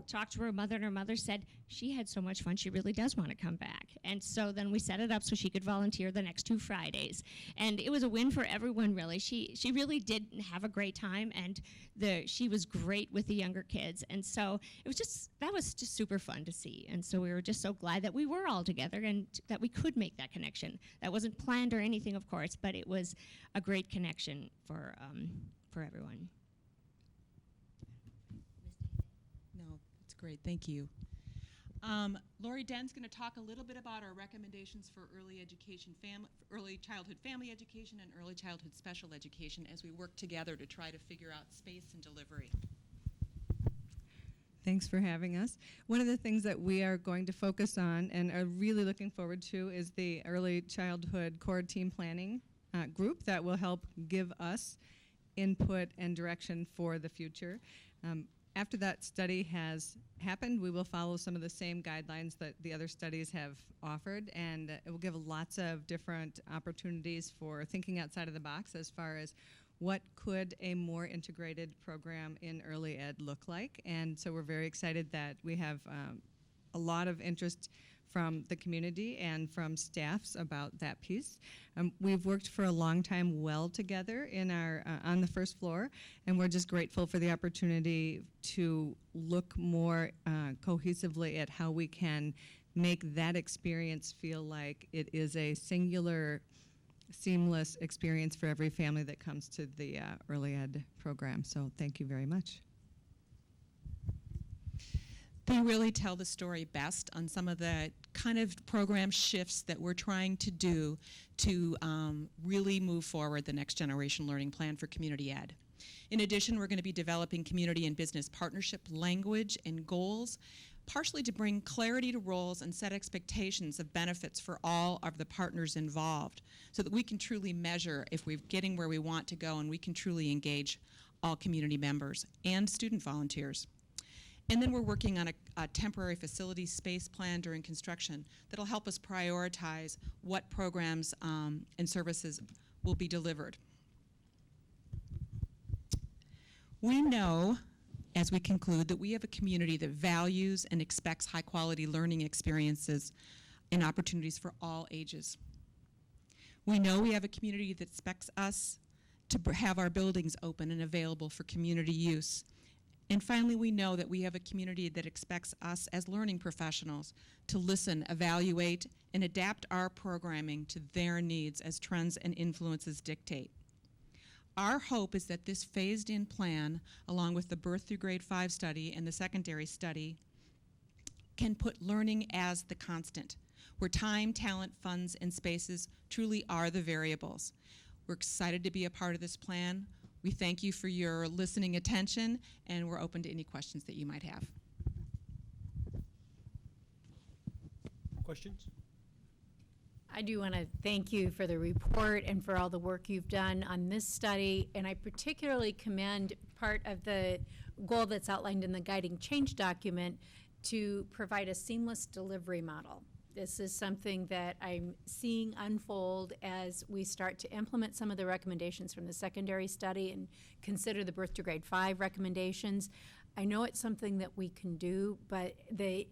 talked to her mother, and her mother said she had so much fun, she really does want to come back. And so then we set it up so she could volunteer the next 2 Fridays. And it was a win for everyone, really. She really did have a great time, and she was great with the younger kids. And so that was just super fun to see. And so we were just so glad that we were all together and that we could make that connection. That wasn't planned or anything, of course, but it was a great connection for everyone. No, that's great. Thank you. Lori Den's going to talk a little bit about our recommendations for early childhood family education and early childhood special education as we work together to try to figure out space and delivery. Thanks for having us. One of the things that we are going to focus on and are really looking forward to is the early childhood core team planning group that will help give us input and direction for the future. After that study has happened, we will follow some of the same guidelines that the other studies have offered, and it will give lots of different opportunities for thinking outside of the box as far as what could a more integrated program in early ed look like. And so we're very excited that we have a lot of interest from the community and from staffs about that piece. We've worked for a long time well together in our on the first floor, and we're just grateful for the opportunity to look more cohesively at how we can make that experience feel like it is a singular, seamless experience for every family that comes to the early ed program. So thank you very much. They really tell the story best on some of the kind of program shifts that we're trying to do to really move forward the next generation learning plan for community ed. In addition, we're going to be developing community and business partnership language and goals, partially to bring clarity to roles and set expectations of benefits for all of the partners involved so that we can truly measure if we're getting where we want to go and we can truly engage all community members and student volunteers. And then we're working on a temporary facility space plan during construction that'll help us prioritize what programs and services will be delivered. We know, as we conclude, that we have a community that values and expects high-quality learning experiences and opportunities for all ages. We know we have a community that expects us to have our buildings open and available for community use. And finally, we know that we have a community that expects us as learning professionals to listen, evaluate, and adapt our programming to their needs as trends and influences dictate. Our hope is that this phased-in plan, along with the birth through grade 5 study and the secondary study, can put learning as the constant, where time, talent, funds, and spaces truly are the variables. We're excited to be a part of this plan. We thank you for your listening attention, and we're open to any questions that you might have. Questions? I do want to thank you for the report and for all the work you've done on this study, and I particularly commend part of the goal that's outlined in the guiding change document to provide a seamless delivery model. This is something that I'm seeing unfold as we start to implement some of the recommendations from the secondary study and consider the birth to grade 5 recommendations. I know it's something that we can do, but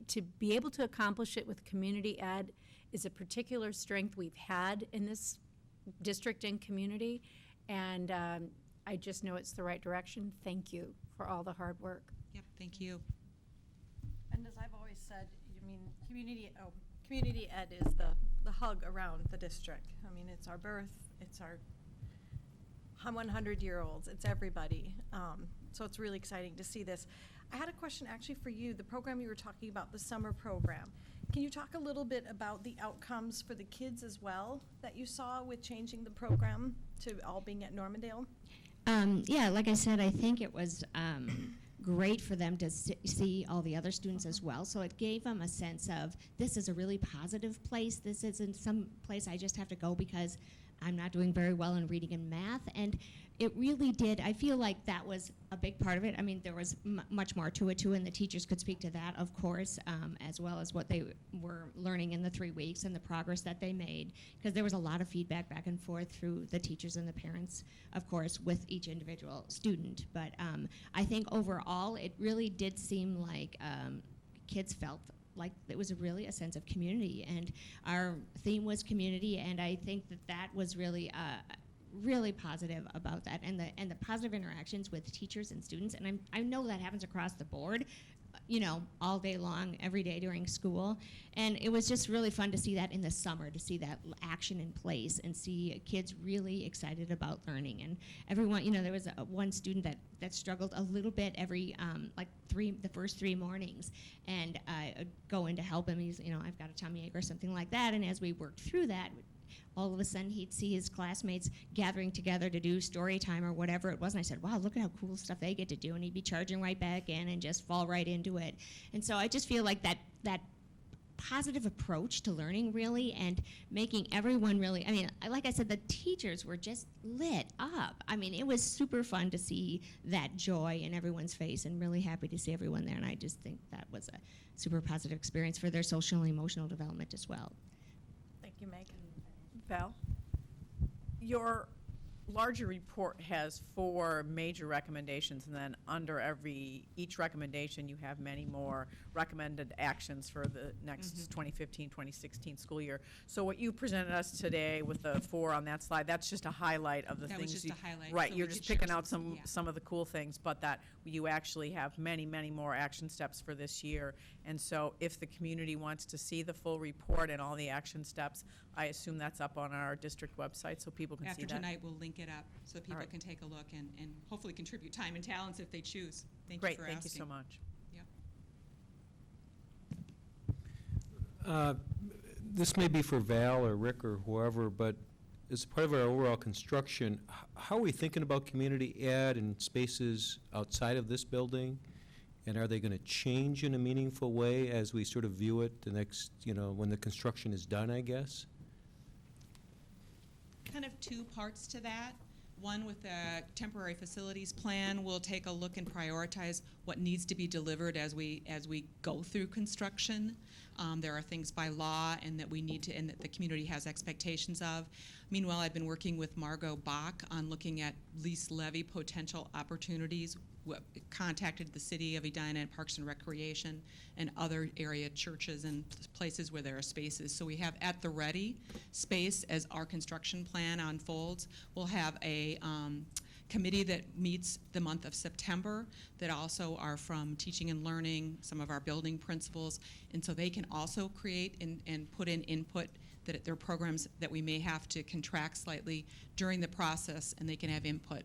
to be able to accomplish it with community ed is a particular strength we've had in this district and community, and I just know it's the right direction. Thank you for all the hard work. Yep, thank you. And as I've always said, I mean, community ed is the hug around the district. I mean, it's our birth, it's our 100-year-olds, it's everybody. So it's really exciting to see this. I had a question actually for you, the program you were talking about, the summer program. Can you talk a little bit about the outcomes for the kids as well that you saw with changing the program to all being at Normandale? Yeah, like I said, I think it was great for them to see all the other students as well. So it gave them a sense of, this is a really positive place. This isn't some place I just have to go because I'm not doing very well in reading and math. And it really did, I feel like that was a big part of it. I mean, there was much more to it too, and the teachers could speak to that, of course, as well as what they were learning in the 3 weeks and the progress that they made, because there was a lot of feedback back and forth through the teachers and the parents, of course, with each individual student. But I think overall, it really did seem like kids felt like it was really a sense of community, and our theme was community, and I think that that was really really positive about that, and the positive interactions with teachers and students, and I know that happens across the board, you know, all day long, every day during school, and it was just really fun to see that in the summer, to see that action in place and see kids really excited about learning. And everyone, you know, there was one student that struggled a little bit every the first 3 mornings, and I go in to help him. He's, you know, I've got a tummy ache or something like that, and as we worked through that, all of a sudden he'd see his classmates gathering together to do story time or whatever it was, and I said, wow, look at how cool stuff they get to do, and he'd be charging right back in and just fall right into it. And so I just feel like that positive approach to learning, really, and making everyone really, I mean, like I said, the teachers were just lit up. I mean, it was super fun to see that joy in everyone's face, and really happy to see everyone there, and I just think that was a super positive experience for their social and emotional development as well. Thank you, Meg. Val? Your larger report has 4 major recommendations, and then under each recommendation you have many more recommended actions for the next 2015-2016 school year. So what you presented us today with the 4 on that slide, that's just a highlight of the That things. was just a highlight, Right, so you're we just could share picking out some- some of the cool things, but that you actually have many, many more action steps for this year. And so if the community wants to see the full report and all the action steps, I assume that's up on our district website so people can see After that. tonight, we'll link it up so people right. can take a look and hopefully contribute time and talents if they choose. Thank you Great, for thank asking. you so much. Yep. This may be for Val or Rick or whoever, but as part of our overall construction, how are we thinking about community ed and spaces outside of this building? And are they going to change in a meaningful way as we sort of view it the next, you know, when the construction is done, I guess? Kind of 2 parts to that. One, with the temporary facilities plan, we'll take a look and prioritize what needs to be delivered as we go through construction. There are things by law and that we need to, and that the community has expectations of. Meanwhile, I've been working with Margot Bach on looking at lease levy potential opportunities. Contacted the city of Edina and Parks and Recreation and other area churches and places where there are spaces. So we have at the ready space as our construction plan unfolds. We'll have a committee that meets the month of September that also are from teaching and learning, some of our building principals, and so they can also create and put in input that there are programs that we may have to contract slightly during the process, and they can have input.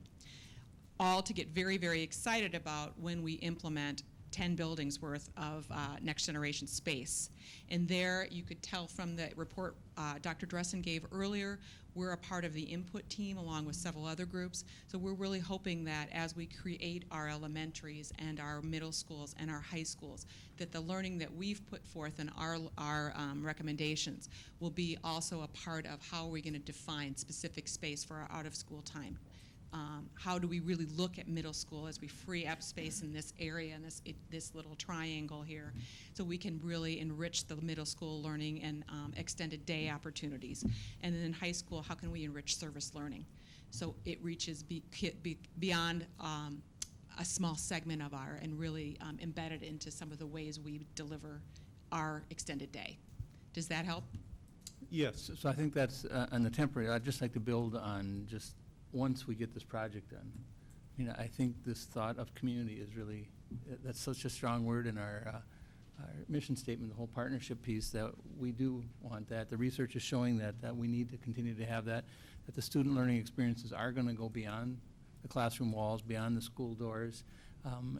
All to get very, very excited about when we implement 10 buildings worth of next generation space. And there you could tell from the report Dr. Dressen gave earlier, we're a part of the input team along with several other groups. So we're really hoping that as we create our elementaries and our middle schools and our high schools, that the learning that we've put forth in our recommendations will be also a part of how we're going to define specific space for our out of school time. How do we really look at middle school as we free up space in this area and this little triangle here, so we can really enrich the middle school learning and extended day opportunities. And then in high school, how can we enrich service learning so it reaches beyond a small segment of our, and really embed it into some of the ways we deliver our extended day. Does that help? Yes. So I think that's on the temporary. I'd just like to build on just once we get this project done. You know, I think this thought of community is really, that's such a strong word in our mission statement, the whole partnership piece, that we do want that. The research is showing that we need to continue to have that the student learning experiences are going to go beyond the classroom walls, beyond the school doors.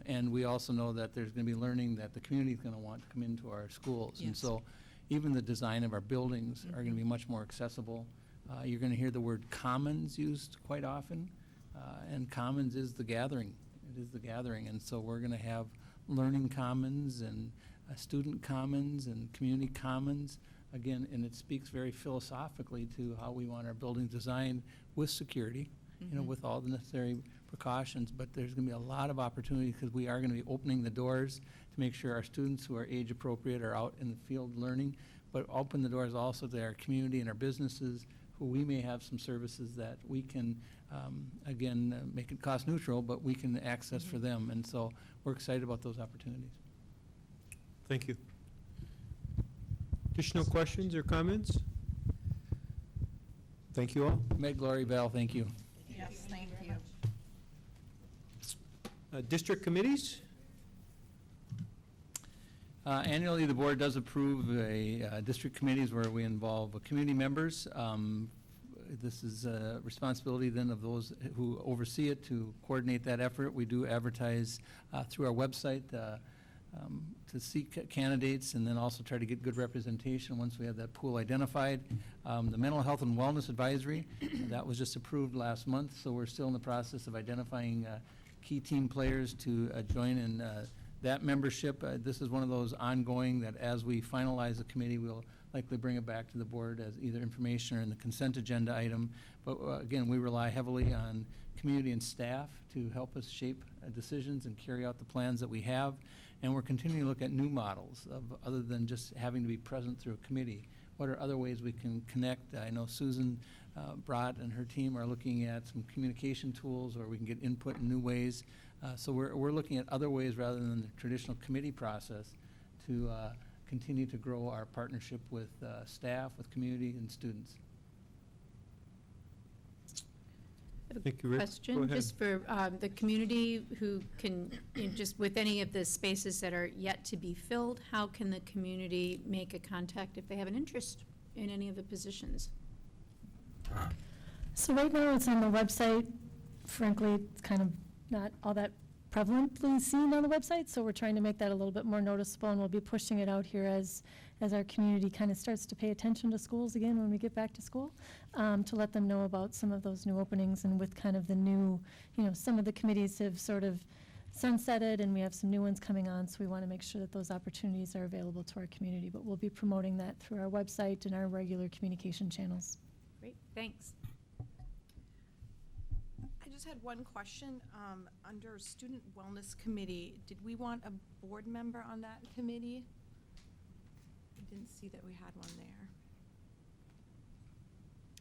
And we also know that there's going to be learning that the community is going to want to come into our schools. Yes. And so even the design of our buildings are going to be much more accessible. You're going to hear the word commons used quite often, and commons is the gathering. It is the gathering, and so we're going to have learning commons and student commons and community commons again, and it speaks very philosophically to how we want our buildings designed with security, you know, with all the necessary precautions, but there's going to be a lot of opportunity because we are going to be opening the doors to make sure our students who are age appropriate are out in the field learning, but open the doors also to our community and our businesses who we may have some services that we can, make it cost neutral, but we can access for them. And so we're excited about those opportunities. Thank you. Additional questions or comments? Thank you all. Meg, Glory, Val, thank you. Yes, thank you. District committees? Annually, the board does approve district committees where we involve community members. This is a responsibility then of those who oversee it to coordinate that effort. We do advertise through our website to seek candidates and then also try to get good representation once we have that pool identified. The Mental Health and Wellness Advisory, that was just approved last month, so we're still in the process of identifying key team players to join in that membership. This is one of those ongoing that as we finalize the committee, we'll likely bring it back to the board as either information or in the consent agenda item. But again, we rely heavily on community and staff to help us shape decisions and carry out the plans that we have. And we're continuing to look at new models of other than just having to be present through a committee. What are other ways we can connect? I know Susan Brott and her team are looking at some communication tools where we can get input in new ways. So we're looking at other ways rather than the traditional committee process to continue to grow our partnership with staff, with community, and students. Thank you, Rick. Go Question, ahead. just for the community who can, just with any of the spaces that are yet to be filled, how can the community make a contact if they have an interest in any of the positions? So right now it's on the website. Frankly, it's kind of not all that prevalently seen on the website, so we're trying to make that a little bit more noticeable, and we'll be pushing it out here as our community kind of starts to pay attention to schools again when we get back to school, to let them know about some of those new openings and with kind of the new, some of the committees have sort of sunsetted and we have some new ones coming on, so we want to make sure that those opportunities are available to our community, but we'll be promoting that through our website and our regular communication channels. Great, thanks. I just had one question. Under Student Wellness Committee, did we want a board member on that committee? I didn't see that we had one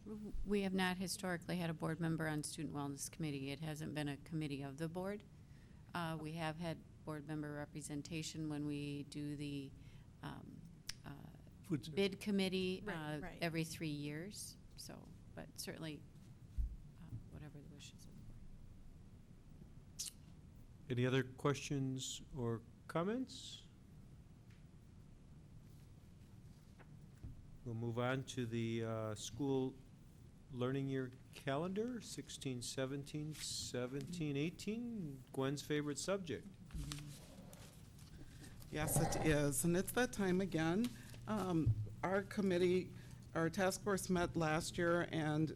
there. We have not historically had a board member on Student Wellness Committee. It hasn't been a committee of the board. We have had board member representation when we do the bid committee Right. every 3 years. So, but certainly whatever the wishes of the board. Any other questions or comments? We'll move on to the school learning year calendar, 16, 17, 17, 18, Gwen's favorite subject. Yes, it is, and it's that time again. Our committee, our task force met last year and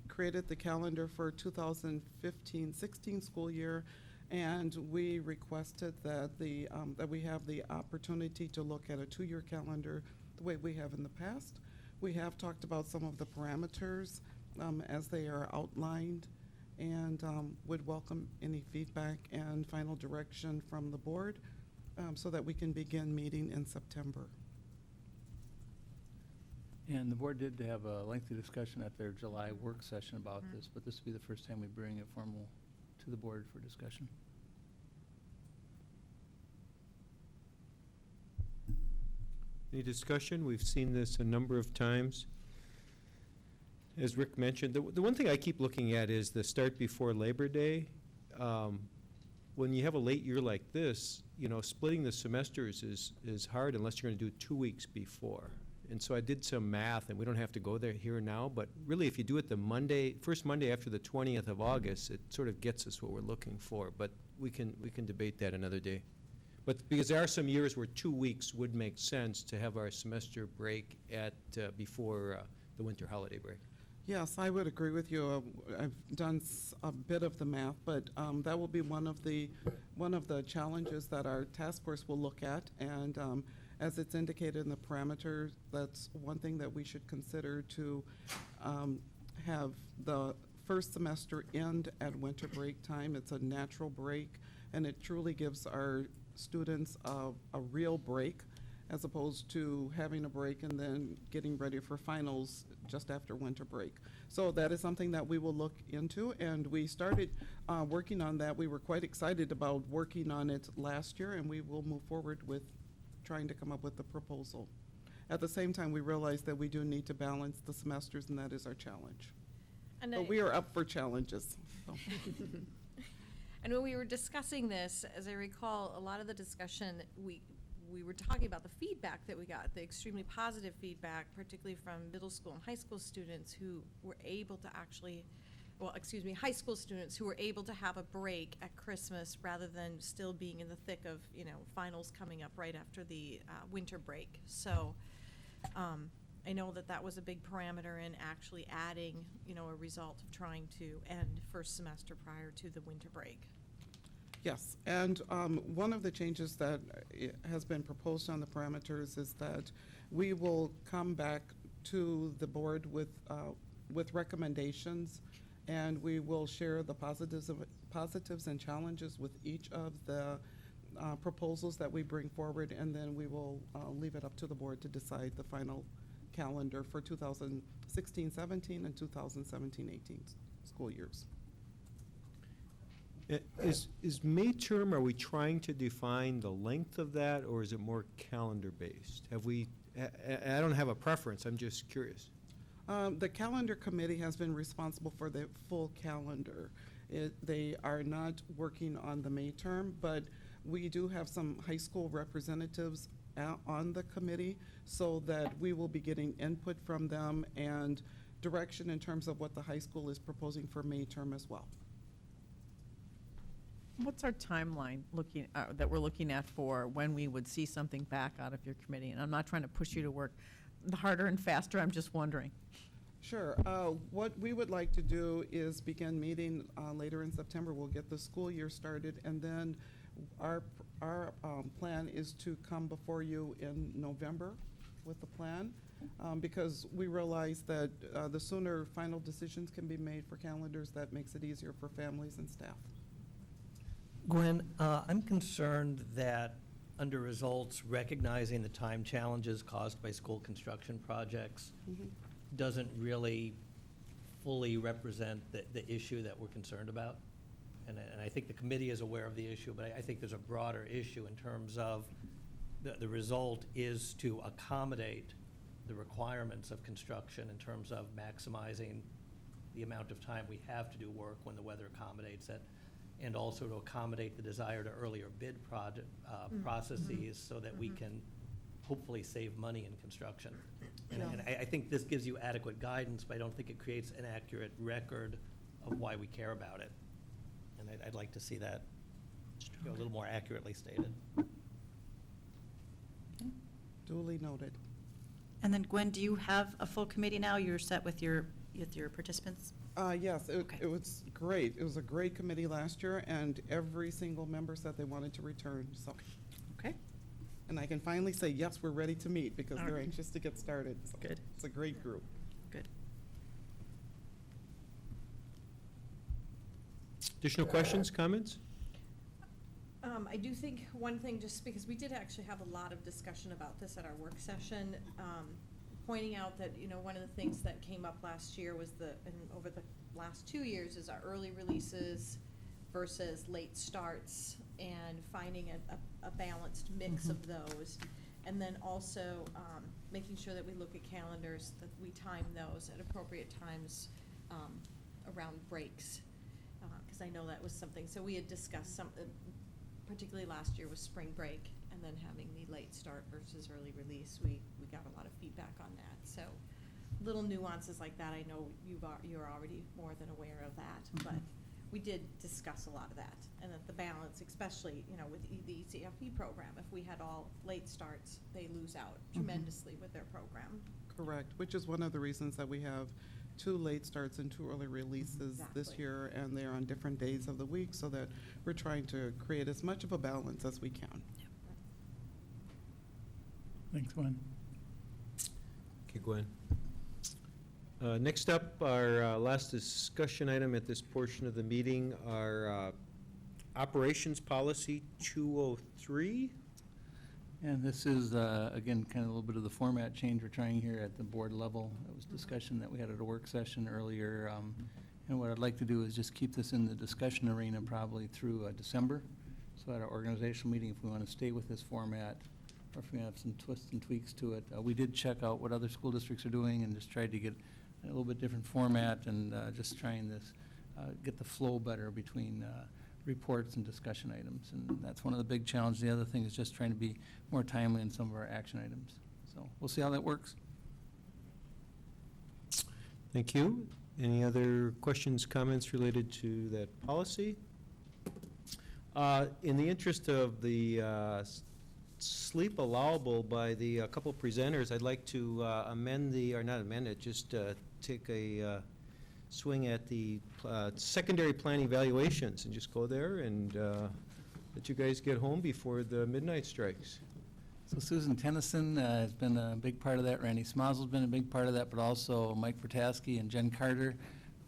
created the calendar for 2015-16 school year, and we requested that that we have the opportunity to look at a 2-year calendar the way we have in the past. We have talked about some of the parameters as they are outlined, and would welcome any feedback and final direction from the board so that we can begin meeting in September. And the board did have a lengthy discussion at their July work session about this, but this will be the first time we bring it formal to the board for discussion. Any discussion? We've seen this a number of times. As Rick mentioned, the one thing I keep looking at is the start before Labor Day. When you have a late year like this, splitting the semesters is hard unless you're going to do it 2 weeks before. And so I did some math, and we don't have to go there here now, but really if you do it the first Monday after the 20th of August, it sort of gets us what we're looking for. But we can debate that another day. But because there are some years where 2 weeks would make sense to have our semester break at before the winter holiday break. Yes, I would agree with you. I've done a bit of the math, but that will be one of the challenges that our task force will look at, and as it's indicated in the parameters, that's one thing that we should consider to have the first semester end at winter break time. It's a natural break, and it truly gives our students a real break, as opposed to having a break and then getting ready for finals just after winter break. So that is something that we will look into, and we started working on that. We were quite excited about working on it last year, and we will move forward with trying to come up with the proposal. At the same time, we realize that we do need to balance the semesters, and that is our challenge. And But we are up for challenges. So. And when we were discussing this, as I recall, a lot of the discussion, we were talking about the feedback that we got, the extremely positive feedback, particularly from middle school and high school students who were able to actually, high school students who were able to have a break at Christmas rather than still being in the thick of, finals coming up right after the winter break. So I know that was a big parameter in actually adding, a result of trying to end first semester prior to the winter break. Yes, and one of the changes that has been proposed on the parameters is that we will come back to the board with recommendations, and we will share the positives and challenges with each of the proposals that we bring forward, and then we will leave it up to the board to decide the final calendar for 2016-17 and 2017-18 school years. Is May term, are we trying to define the length of that, or is it more calendar-based? I don't have a preference, I'm just curious. The calendar committee has been responsible for the full calendar. They are not working on the May term, but we do have some high school representatives on the committee, so that we will be getting input from them and direction in terms of what the high school is proposing for May term as well. What's our timeline that we're looking at for when we would see something back out of your committee? And I'm not trying to push you to work harder and faster, I'm just wondering. Sure. What we would like to do is begin meeting later in September. We'll get the school year started, and then our plan is to come before you in November with the plan, because we realize that the sooner final decisions can be made for calendars, that makes it easier for families and staff. Gwen, I'm concerned that under results, recognizing the time challenges caused by school construction projects doesn't really fully represent the issue that we're concerned about. And I think the committee is aware of the issue, but I think there's a broader issue in terms of the result is to accommodate the requirements of construction in terms of maximizing the amount of time we have to do work when the weather accommodates it, and also to accommodate the desire to earlier bid processes so that we can hopefully save money in construction. And I think this gives you adequate guidance, but I don't think it creates an accurate record of why we care about it. And I'd like to see that a little more accurately stated. Duly noted. And then Gwen, do you have a full committee now? You're set with your participants? Yes, it was great. It was a great committee last year, and every single member said they wanted to return, so. Okay. And I can finally say, yes, we're ready to meet, because they're anxious to get started. So Good. It's a great group. Good. Additional questions, comments? I do think one thing, just because we did actually have a lot of discussion about this at our work session, pointing out that, one of the things that came up last year was and over the last 2 years, is our early releases versus late starts, and finding a balanced mix of those. And then also making sure that we look at calendars, that we time those at appropriate times around breaks. Because I know that was something, so we had discussed particularly last year was spring break, and then having the late start versus early release. We got a lot of feedback on that. So little nuances like that, I know you're already more than aware of that, but we did discuss a lot of that. And that the balance, especially, with the ECFE program, if we had all late starts, they lose out tremendously with their program. Correct, which is one of the reasons that we have 2 late starts and 2 early releases this year, and they're on different days of the week, so that we're trying to create as much of a balance as we can. Thanks, Gwen. Okay, Gwen. Next up, our last discussion item at this portion of the meeting, our Operations Policy 203. And this is, again, kind of a little bit of the format change we're trying here at the board level. That was discussion that we had at a work session earlier. And what I'd like to do is just keep this in the discussion arena probably through December. So at our organizational meeting, if we want to stay with this format, or if we have some twists and tweaks to it. We did check out what other school districts are doing and just tried to get a little bit different format and just trying this, get the flow better between reports and discussion items. And that's one of the big challenges. The other thing is just trying to be more timely in some of our action items. So we'll see how that works. Thank you. Any other questions, comments related to that policy? In the interest of the sleep allowable by the couple presenters, I'd like to amend the, or not amend it, just take a swing at the secondary plan evaluations and just go there and let you guys get home before the midnight strikes. So Susan Tennyson has been a big part of that. Randy Smossel's been a big part of that, but also Mike Vertasky and Jen Carter,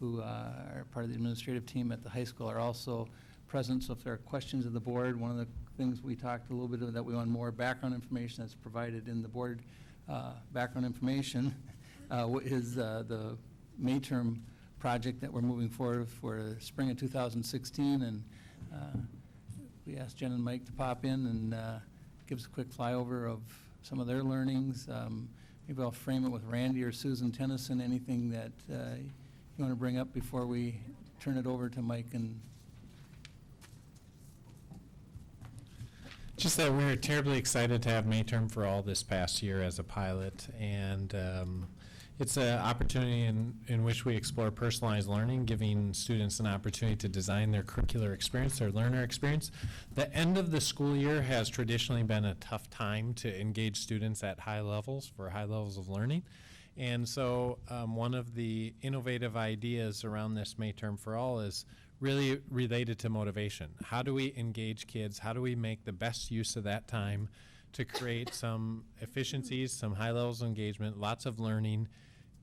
who are part of the administrative team at the high school, are also present. So if there are questions of the board, one of the things we talked a little bit about that we want more background information that's provided in the board background information is the May term project that we're moving forward for spring of 2016. And we asked Jen and Mike to pop in and give us a quick flyover of some of their learnings. Maybe I'll frame it with Randy or Susan Tennyson, anything that you want to bring up before we turn it over to Mike and Just that we're terribly excited to have May Term for All this past year as a pilot, and it's an opportunity in which we explore personalized learning, giving students an opportunity to design their curricular experience, their learner experience. The end of the school year has traditionally been a tough time to engage students at high levels for high levels of learning. And so one of the innovative ideas around this May Term for All is really related to motivation. How do we engage kids? How do we make the best use of that time to create some efficiencies, some high levels of engagement, lots of learning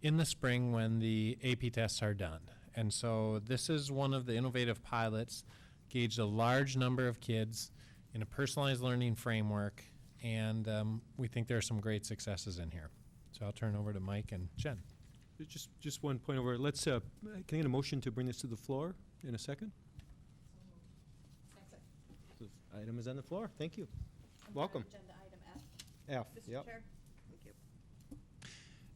in the spring when the AP tests are done? And so this is one of the innovative pilots, engaged a large number of kids in a personalized learning framework, and we think there are some great successes in here. So I'll turn over to Mike and Jen. Just one point over. Let's, can I get a motion to bring this to the floor in a second? The item is on the floor. Thank you. Welcome. Agenda item F. F, Mr. yep. Chair. Thank you.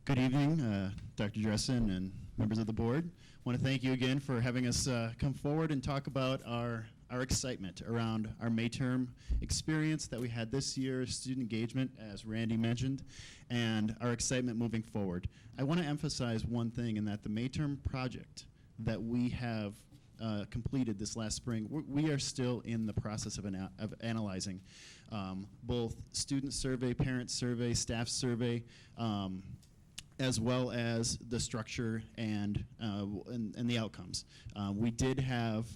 Good evening, Dr. Dressen and members of the board. I want to thank you again for having us come forward and talk about our excitement around our May term experience that we had this year, student engagement, as Randy mentioned, and our excitement moving forward. I want to emphasize one thing, in that the May term project that we have completed this last spring, we are still in the process of analyzing both student survey, parent survey, staff survey, as well as the structure and the outcomes. We did have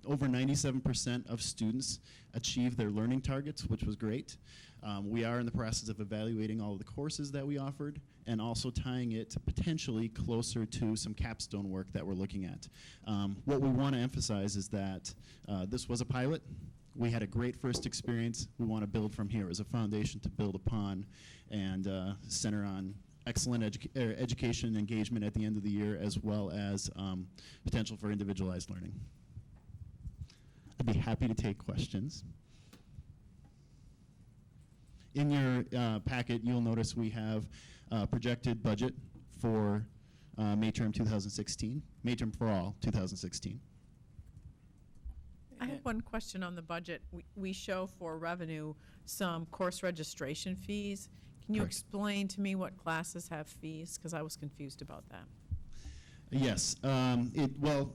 over 97% of students achieve their learning targets, which was great. We are in the process of evaluating all of the courses that we offered and also tying it potentially closer to some capstone work that we're looking at. What we want to emphasize is that this was a pilot. We had a great first experience. We want to build from here as a foundation to build upon and center on excellent education and engagement at the end of the year, as well as potential for individualized learning. I'd be happy to take questions. In your packet, you'll notice we have projected budget for May term 2016, May term for all 2016. I have one question on the budget. We show for revenue some course registration fees. Can you Correct. explain to me what classes have fees? Because I was confused about that. Yes. Well,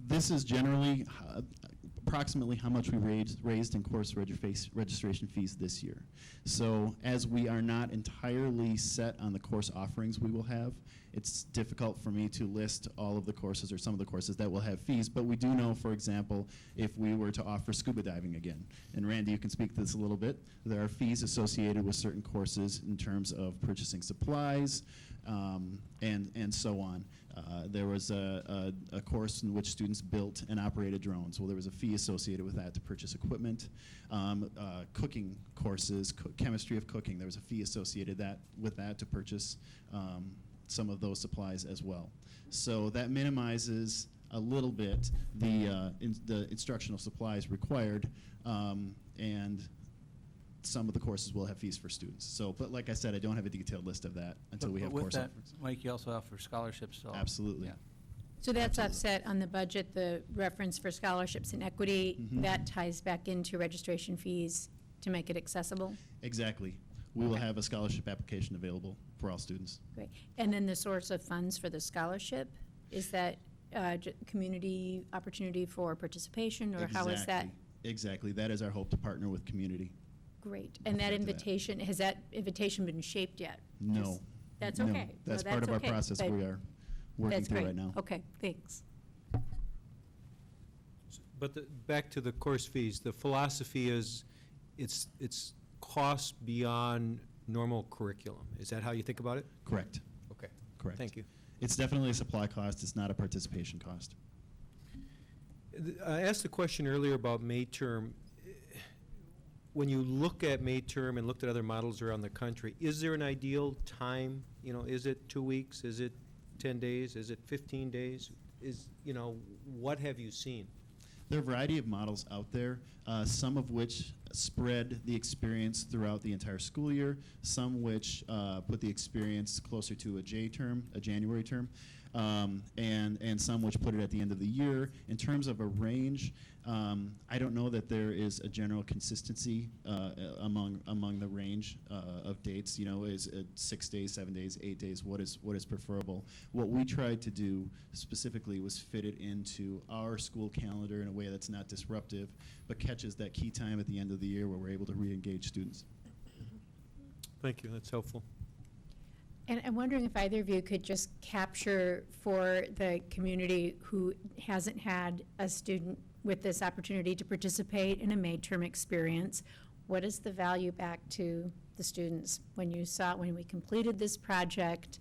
this is generally approximately how much we raised in course registration fees this year. So as we are not entirely set on the course offerings we will have, it's difficult for me to list all of the courses or some of the courses that will have fees, but we do know, for example, if we were to offer scuba diving again, and Randy, you can speak to this a little bit, there are fees associated with certain courses in terms of purchasing supplies, and so on. There was a course in which students built and operated drones. Well, there was a fee associated with that to purchase equipment. Cooking courses, chemistry of cooking, there was a fee associated with that to purchase some of those supplies as well. So that minimizes a little bit the instructional supplies required, and some of the courses will have fees for students. So, but like I said, I don't have a detailed list of that until we have course offerings. Mike, you also offer scholarships, so. Absolutely. Yeah. So that's offset on the budget, the reference for scholarships and equity, that ties back into registration fees to make it accessible? Exactly. We will have a scholarship application available for all students. Great. And then the source of funds for the scholarship, is that community opportunity for participation, or how is that? Exactly. That is our hope, to partner with community. Great. And that invitation, has that invitation been shaped yet? No. That's No. okay. That's No, part of our okay, process but we are working that's through great. right now. Okay, thanks. But back to the course fees, the philosophy is it's cost beyond normal curriculum. Is that how you think about it? Correct. Okay. Correct. Thank you. It's definitely a supply cost. It's not a participation cost. I asked the question earlier about May term. When you look at May term and looked at other models around the country, is there an ideal time? You know, is it 2 weeks? Is it 10 days? Is it 15 days? What have you seen? There are a variety of models out there, some of which spread the experience throughout the entire school year, some which put the experience closer to a January term, and some which put it at the end of the year. In terms of a range, I don't know that there is a general consistency among the range of dates. Is it 6 days, 7 days, 8 days? What is preferable? What we tried to do specifically was fit it into our school calendar in a way that's not disruptive, but catches that key time at the end of the year where we're able to re-engage students. Thank you. That's helpful. And I'm wondering if either of you could just capture for the community who hasn't had a student with this opportunity to participate in a May-term experience, what is the value back to the students? When we completed this project,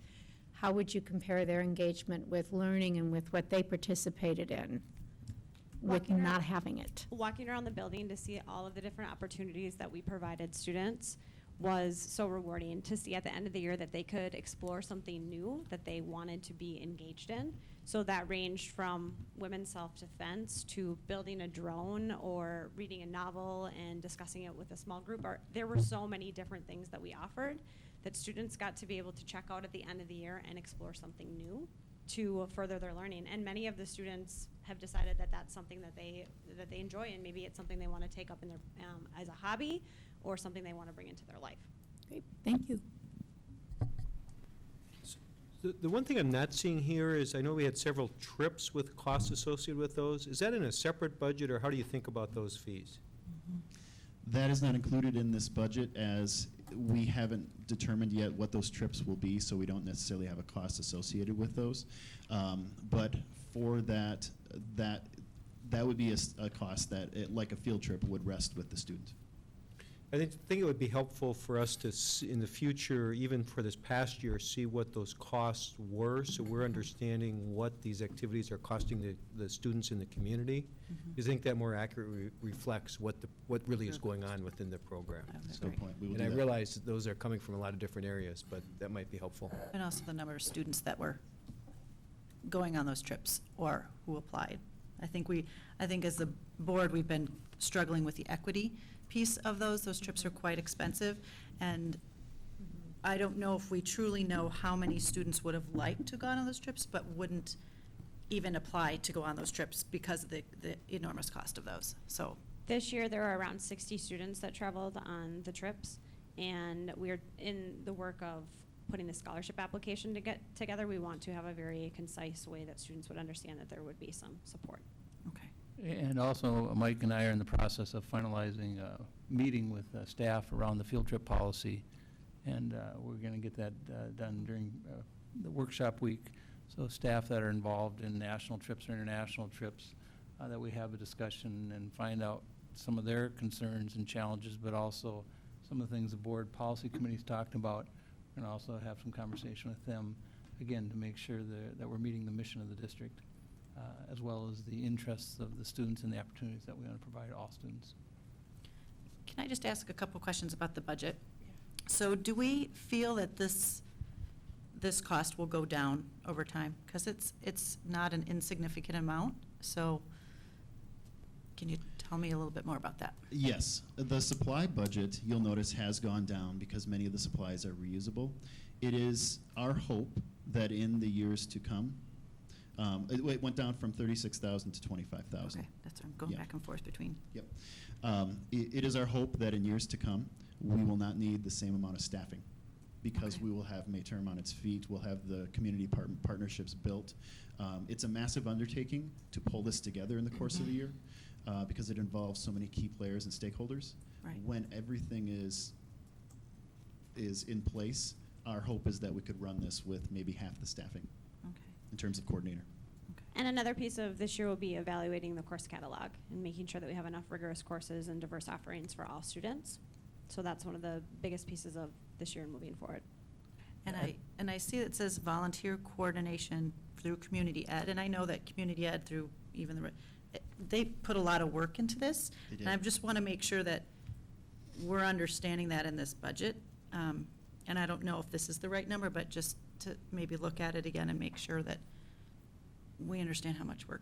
how would you compare their engagement with learning and with what they participated in with not having it? Walking around the building to see all of the different opportunities that we provided students was so rewarding, to see at the end of the year that they could explore something new that they wanted to be engaged in. So that ranged from women's self-defense to building a drone or reading a novel and discussing it with a small group. There were so many different things that we offered that students got to be able to check out at the end of the year and explore something new to further their learning. And many of the students have decided that that's something that they enjoy, and maybe it's something they want to take up in their as a hobby or something they want to bring into their life. Great, thank you. The one thing I'm not seeing here is, I know we had several trips with costs associated with those. Is that in a separate budget, or how do you think about those fees? That is not included in this budget, as we haven't determined yet what those trips will be, so we don't necessarily have a cost associated with those. But for that would be a cost that, like a field trip, would rest with the student. I think it would be helpful for us to, in the future, even for this past year, see what those costs were, so we're understanding what these activities are costing the students in the community. I think that more accurately reflects what really is going on within the program. That's a good point. We will And do I that. realize that those are coming from a lot of different areas, but that might be helpful. And also the number of students that were going on those trips or who applied. I think as the board, we've been struggling with the equity piece of those. Those trips are quite expensive, and I don't know if we truly know how many students would have liked to go on those trips but wouldn't even apply to go on those trips because of the enormous cost of those. So This year, there are around 60 students that traveled on the trips, and we're in the work of putting the scholarship application together. We want to have a very concise way that students would understand that there would be some support. Okay. And also, Mike and I are in the process of finalizing a meeting with staff around the field trip policy, and we're going to get that done during the workshop week. So staff that are involved in national trips or international trips, that we have a discussion and find out some of their concerns and challenges, but also some of the things the board policy committee's talked about, and also have some conversation with them, again, to make sure that we're meeting the mission of the district, as well as the interests of the students and the opportunities that we want to provide to all students. Can I just ask a couple questions about the budget? So do we feel that this cost will go down over time? Because it's not an insignificant amount, so can you tell me a little bit more about that? Yes, the supply budget, you'll notice, has gone down because many of the supplies are reusable. It is our hope that in the years to come, it went down from 36,000 to 25,000. Okay, that's what I'm going back and forth between. Yep. It is our hope that in years to come, we will not need the same amount of staffing because we will have Mayterm on its feet, we'll have the community partnerships built. It's a massive undertaking to pull this together in the course of the year because it involves so many key players and stakeholders. Right. When everything is in place, our hope is that we could run this with maybe half the staffing in terms of coordinator. And another piece of this year will be evaluating the course catalog and making sure that we have enough rigorous courses and diverse offerings for all students. So that's one of the biggest pieces of this year and moving forward. And I see that it says volunteer coordination through community ed, and I know that community ed through even they put a lot of work into this. They did. And I just want to make sure that we're understanding that in this budget. And I don't know if this is the right number, but just to maybe look at it again and make sure that we understand how much work.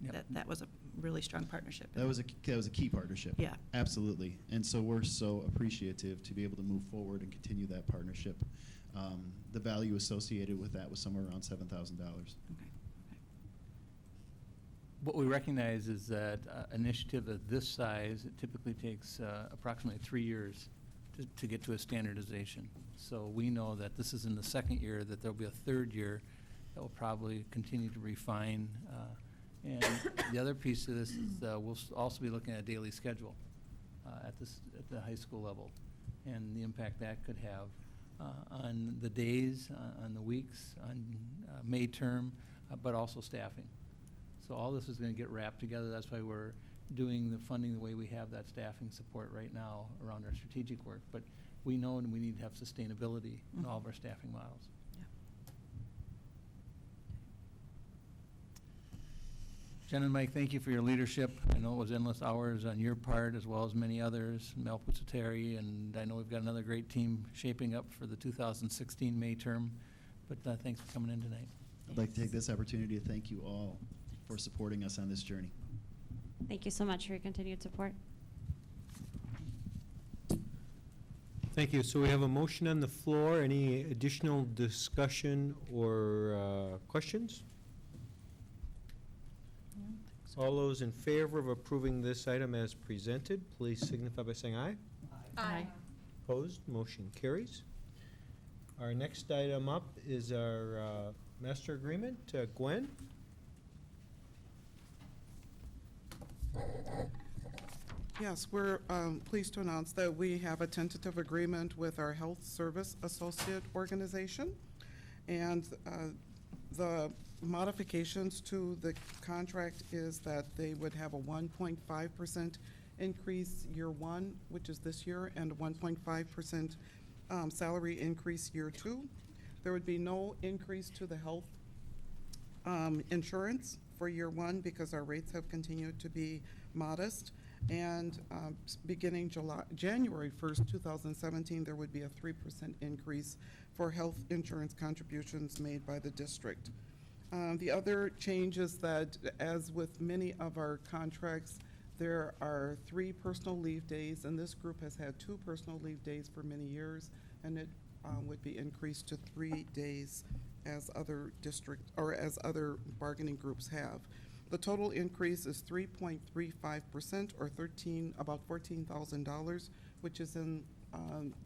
Yep. That was a really strong partnership. That was a key partnership. Yeah. Absolutely. And so we're so appreciative to be able to move forward and continue that partnership. The value associated with that was somewhere around $7,000. What we recognize is that initiative of this size, it typically takes approximately 3 years to get to a standardization. So we know that this is in the second year, that there'll be a third year that will probably continue to refine. And the other piece of this is we'll also be looking at a daily schedule at the high school level and the impact that could have on the days, on the weeks, on May term, but also staffing. So all this is going to get wrapped together. That's why we're doing the funding the way we have that staffing support right now around our strategic work. But we know and we need to have sustainability in all of our staffing models. Jen and Mike, thank you for your leadership. I know it was endless hours on your part as well as many others, Mel Puzzateri, and I know we've got another great team shaping up for the 2016 May term. But thanks for coming in tonight. I'd like to take this opportunity to thank you all for supporting us on this journey. Thank you so much for your continued support. Thank you. So we have a motion on the floor. Any additional discussion or questions? All those in favor of approving this item as presented, please signify by saying aye. Aye. Opposed? Motion carries. Our next item up is our master agreement. Gwen? Yes, we're pleased to announce that we have a tentative agreement with our Health Service Associate Organization. And the modifications to the contract is that they would have a 1.5% increase year one, which is this year, and a 1.5% salary increase year two. There would be no increase to the health insurance for year one because our rates have continued to be modest. And beginning January 1st, 2017, there would be a 3% increase for health insurance contributions made by the district. The other change is that, as with many of our contracts, there are 3 personal leave days, and this group has had 2 personal leave days for many years, and it would be increased to 3 days as other as other bargaining groups have. The total increase is 3.35%, or about $14,000, which is in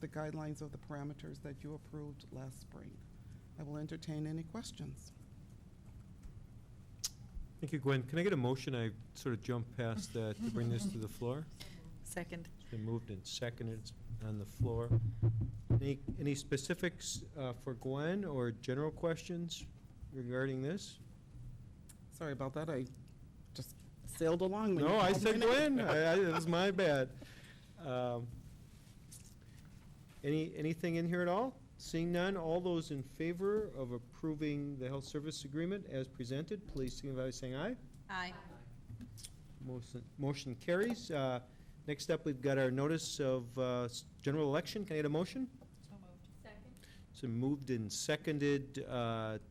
the guidelines of the parameters that you approved last spring. I will entertain any questions. Thank you, Gwen. Can I get a motion? I sort of jumped past that to bring this to the floor. Second. It's been moved and seconded on the floor. Any specifics for Gwen or general questions regarding this? Sorry about that. I just sailed along. when No, you I called said my name. Gwen. It was my bad. Anything in here at all? Seeing none, all those in favor of approving the health service agreement as presented, please signify by saying aye. Aye. Motion carries. Next up, we've got our notice of general election. Can I get a motion? So moved. Second. So moved and seconded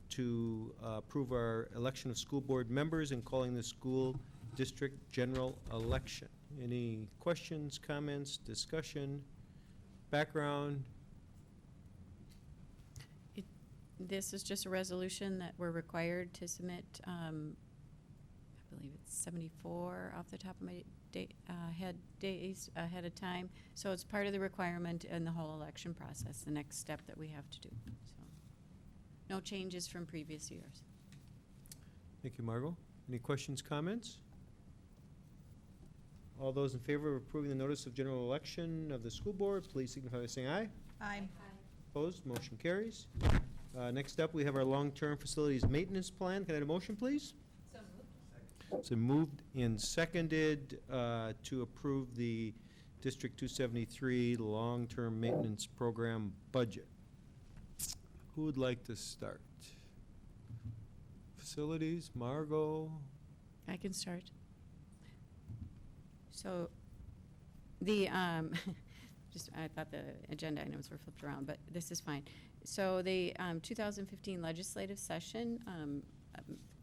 to approve our election of school board members and calling the school district general election. Any questions, comments, discussion, background? This is just a resolution that we're required to submit, I believe it's 74 off the top of my days ahead of time. So it's part of the requirement in the whole election process, the next step that we have to do. So no changes from previous years. Thank you, Margot. Any questions, comments? All those in favor of approving the notice of general election of the school board, please signify by saying aye. Aye. Opposed, motion carries. Next up, we have our long-term facilities maintenance plan. Can I have a motion, please? So moved. So moved and seconded to approve the District 273 long-term maintenance program budget. Who would like to start? Facilities, Margot? I can start. So the, I thought the agenda items were flipped around, but this is fine. So the 2015 legislative session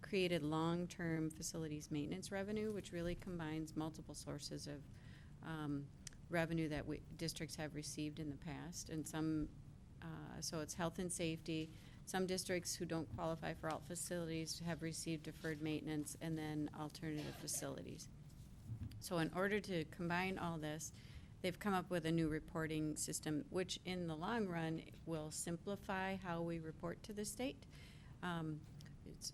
created long-term facilities maintenance revenue, which really combines multiple sources of revenue that districts have received in the past. And some, so it's health and safety. Some districts who don't qualify for alt facilities have received deferred maintenance, and then alternative facilities. So in order to combine all this, they've come up with a new reporting system, which in the long run will simplify how we report to the state.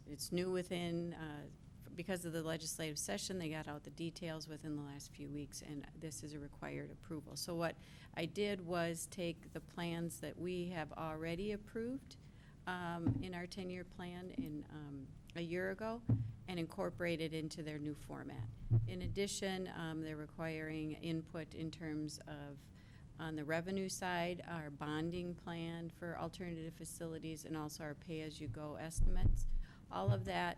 It's new within, because of the legislative session, they got out the details within the last few weeks, and this is a required approval. So what I did was take the plans that we have already approved in our 10-year plan a year ago and incorporate it into their new format. In addition, they're requiring input in terms of, on the revenue side, our bonding plan for alternative facilities and also our pay-as-you-go estimates. All of that,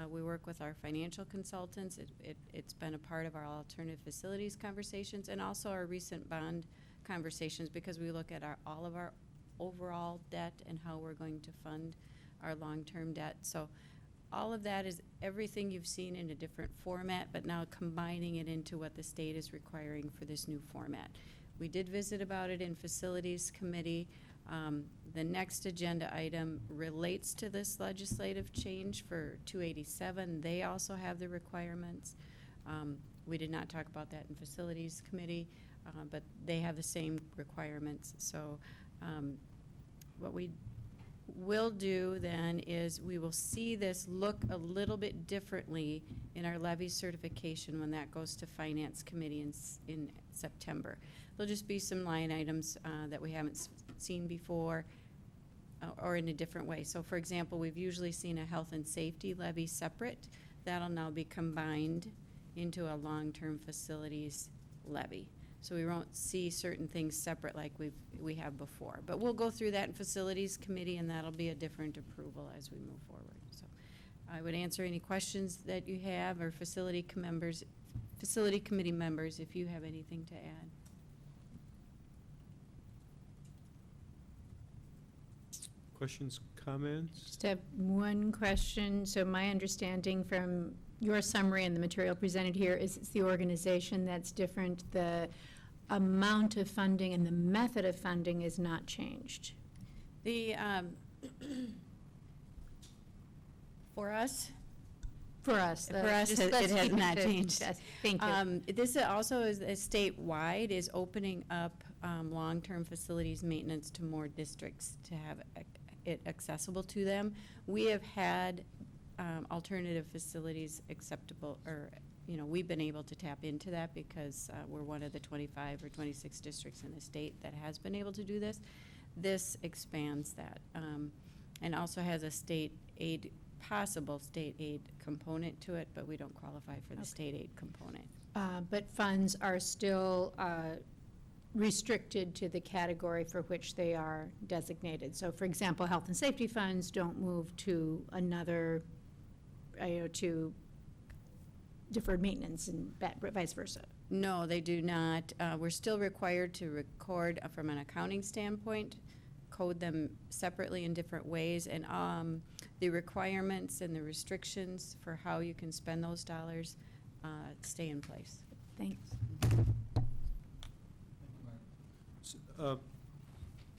we work with our financial consultants. It's been a part of our alternative facilities conversations and also our recent bond conversations, because we look at all of our overall debt and how we're going to fund our long-term debt. So all of that is everything you've seen in a different format, but now combining it into what the state is requiring for this new format. We did visit about it in Facilities Committee. The next agenda item relates to this legislative change for 287. They also have the requirements. We did not talk about that in Facilities Committee, but they have the same requirements. So what we will do then is we will see this look a little bit differently in our levy certification when that goes to Finance Committee in September. There'll just be some line items that we haven't seen before or in a different way. So for example, we've usually seen a health and safety levy separate. That'll now be combined into a long-term facilities levy. So we won't see certain things separate like we have before. But we'll go through that in Facilities Committee, and that'll be a different approval as we move forward. So I would answer any questions that you have, or Facility Committee members, if you have anything to add. Questions, comments? Just have one question. So my understanding from your summary and the material presented here is it's the organization that's different. The amount of funding and the method of funding is not changed. The for us, it has not changed. Thank you. This also is statewide is opening up long-term facilities maintenance to more districts to have it accessible to them. We have had alternative facilities acceptable, or, we've been able to tap into that because we're one of the 25 or 26 districts in the state that has been able to do this. This expands that, and also has a possible state aid component to it, but we don't qualify for the state aid component. But funds are still restricted to the category for which they are designated. So, for example, health and safety funds don't move to another, to deferred maintenance and vice versa. No, they do not. We're still required to record from an accounting standpoint, code them separately in different ways, and the requirements and the restrictions for how you can spend those dollars stay in place. Thanks.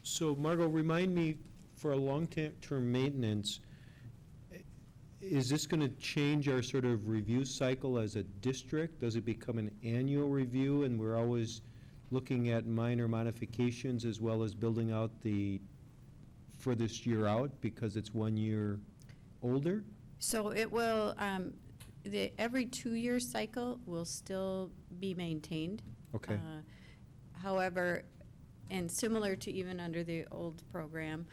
So Margot, remind me, for a long-term maintenance, is this going to change our sort of review cycle as a district? Does it become an annual review and we're always looking at minor modifications as well as building out for this year out because it's 1 year older? So it will, every 2-year cycle will still be maintained. Okay. However, and similar to even under the old program,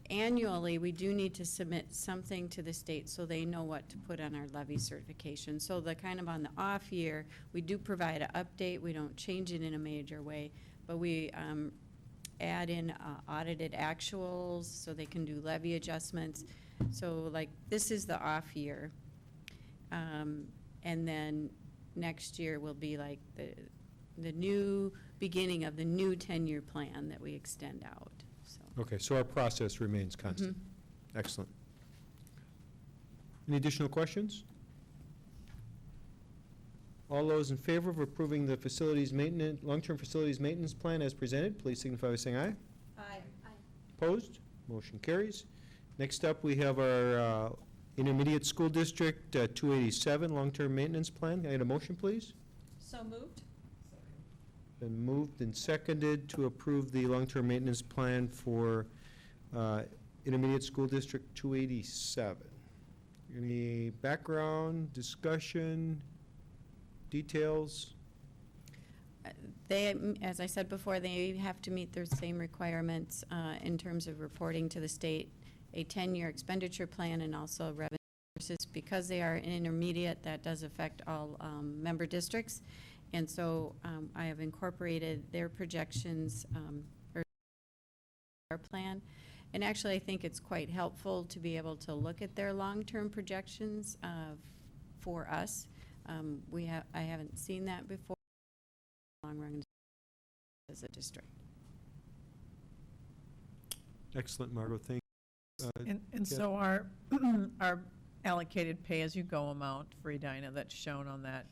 annually we do need to submit something to the state so they know what to put on our levy certification. So the kind of on the off year, we do provide an update. We don't change it in a major way, but we add in audited actuals so they can do levy adjustments. So like this is the off year, and then next year will be like the new beginning of the new 10-year plan that we extend out. So. Okay, so our process remains constant. Excellent. Any additional questions? All those in favor of approving the facilities maintenance, long-term facilities maintenance plan as presented, please signify by saying aye. Aye. Opposed? Motion carries. Next up, we have our intermediate school district 287 long-term maintenance plan. Can I get a motion, please? So moved. Been moved and seconded to approve the long-term maintenance plan for intermediate school district 287. Any background, discussion, details? They, as I said before, they have to meet their same requirements in terms of reporting to the state a 10-year expenditure plan and also revenue sources. Because they are an intermediate, that does affect all member districts. And so I have incorporated their projections or our plan. And actually, I think it's quite helpful to be able to look at their long-term projections for us. I haven't seen that before. Long run as a district. Excellent, Margot. Thank you. And so our allocated pay-as-you-go amount for Edina that's shown on that,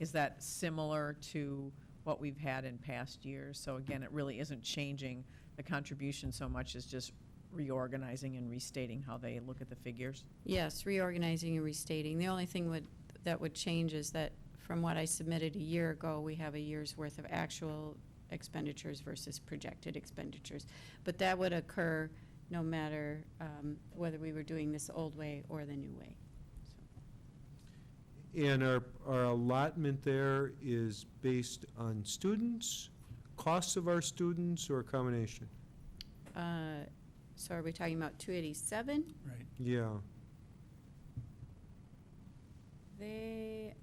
is that similar to what we've had in past years? So again, it really isn't changing the contribution so much as just reorganizing and restating how they look at the figures? Yes, reorganizing and restating. The only thing that would change is that from what I submitted a year ago, we have a year's worth of actual expenditures versus projected expenditures. But that would occur no matter whether we were doing this old way or the new way. And our allotment there is based on students, costs of our students, or a combination? So are we talking about 287? Right. Yeah. They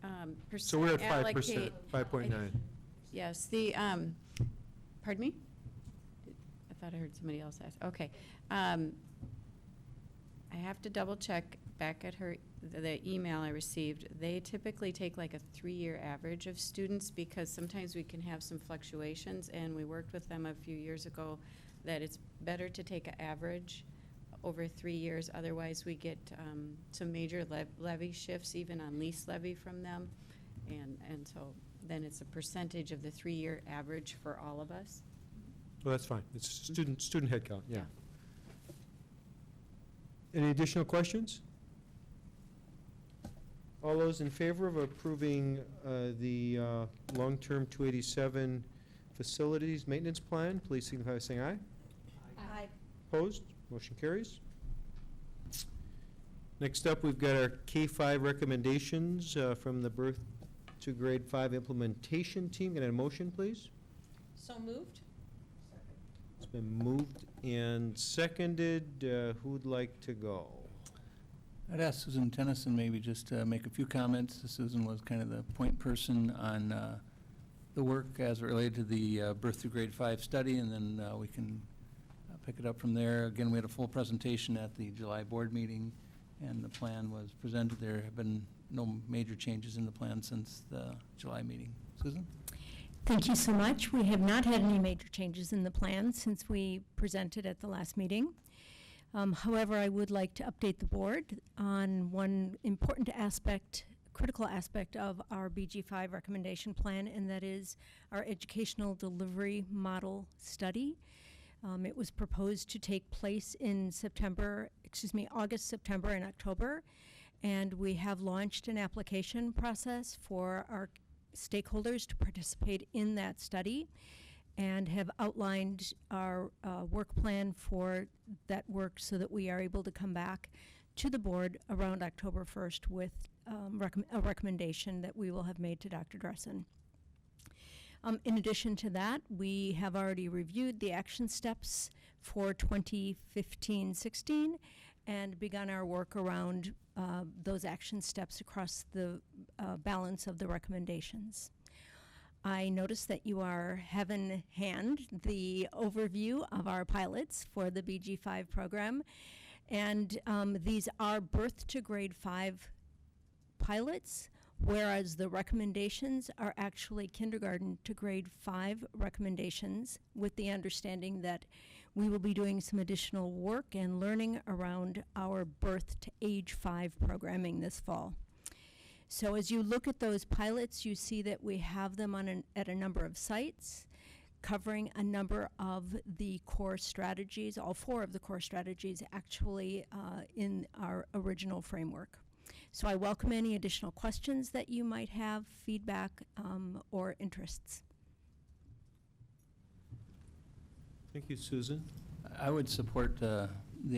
So we're at 5%, allocate- 5.9. Yes, pardon me? I thought I heard somebody else ask. Okay. I have to double check back at the email I received. They typically take like a 3-year average of students because sometimes we can have some fluctuations, and we worked with them a few years ago that it's better to take an average over 3 years. Otherwise, we get some major levy shifts, even on lease levy from them. And so then it's a percentage of the 3-year average for all of us. Well, that's fine. It's student head count, yeah. Any additional questions? All those in favor of approving the long-term 287 facilities maintenance plan, please signify by saying aye. Aye. Opposed? Motion carries. Next up, we've got our K-5 recommendations from the Birth to Grade 5 implementation team. Can I have a motion, please? So moved? It's been moved and seconded. Who'd like to go? I'd ask Susan Tennyson maybe just to make a few comments. Susan was kind of the point person on the work as related to the Birth through Grade 5 study, and then we can pick it up from there. Again, we had a full presentation at the July board meeting, and the plan was presented. There have been no major changes in the plan since the July meeting. Susan? Thank you so much. We have not had any major changes in the plan since we presented at the last meeting. However, I would like to update the board on one important aspect, critical aspect of our BG5 recommendation plan, and that is our educational delivery model study. It was proposed to take place in August, September, and October, and we have launched an application process for our stakeholders to participate in that study, and have outlined our work plan for that work so that we are able to come back to the board around October 1st with a recommendation that we will have made to Dr. Dressen. In addition to that, we have already reviewed the action steps for 2015-16 and begun our work around those action steps across the balance of the recommendations. I noticed that you have in hand the overview of our pilots for the BG5 program, and these are Birth to Grade 5 pilots, whereas the recommendations are actually kindergarten to grade 5 recommendations, with the understanding that we will be doing some additional work and learning around our birth to age 5 programming this fall. So as you look at those pilots, you see that we have them at a number of sites, covering a number of the core strategies, all 4 of the core strategies actually in our original framework. So I welcome any additional questions that you might have, feedback, or interests. Thank you, Susan. I would support the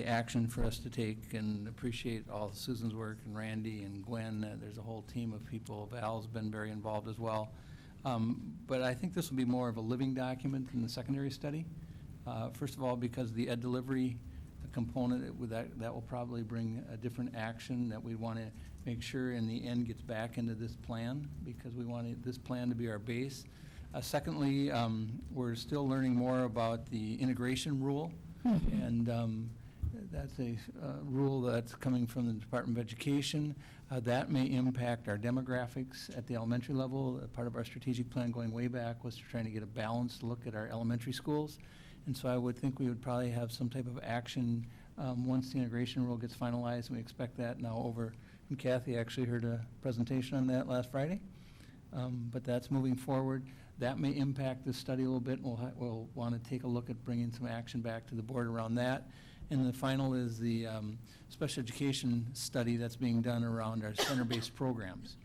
action for us to take and appreciate all Susan's work and Randy and Gwen. There's a whole team of people. Val's been very involved as well. But I think this will be more of a living document than the secondary study. First of all, because the ed delivery component, that will probably bring a different action that we want to make sure in the end gets back into this plan, because we want this plan to be our base. Secondly, we're still learning more about the integration rule, and that's a rule that's coming from the Department of Education. That may impact our demographics at the elementary level. Part of our strategic plan going way back was trying to get a balanced look at our elementary schools. And so I would think we would probably have some type of action once the integration rule gets finalized. We expect that now over, and Cathy actually heard a presentation on that last Friday. But that's moving forward. That may impact this study a little bit, and we'll want to take a look at bringing some action back to the board around that. And the final is the special education study that's being done around our center-based programs.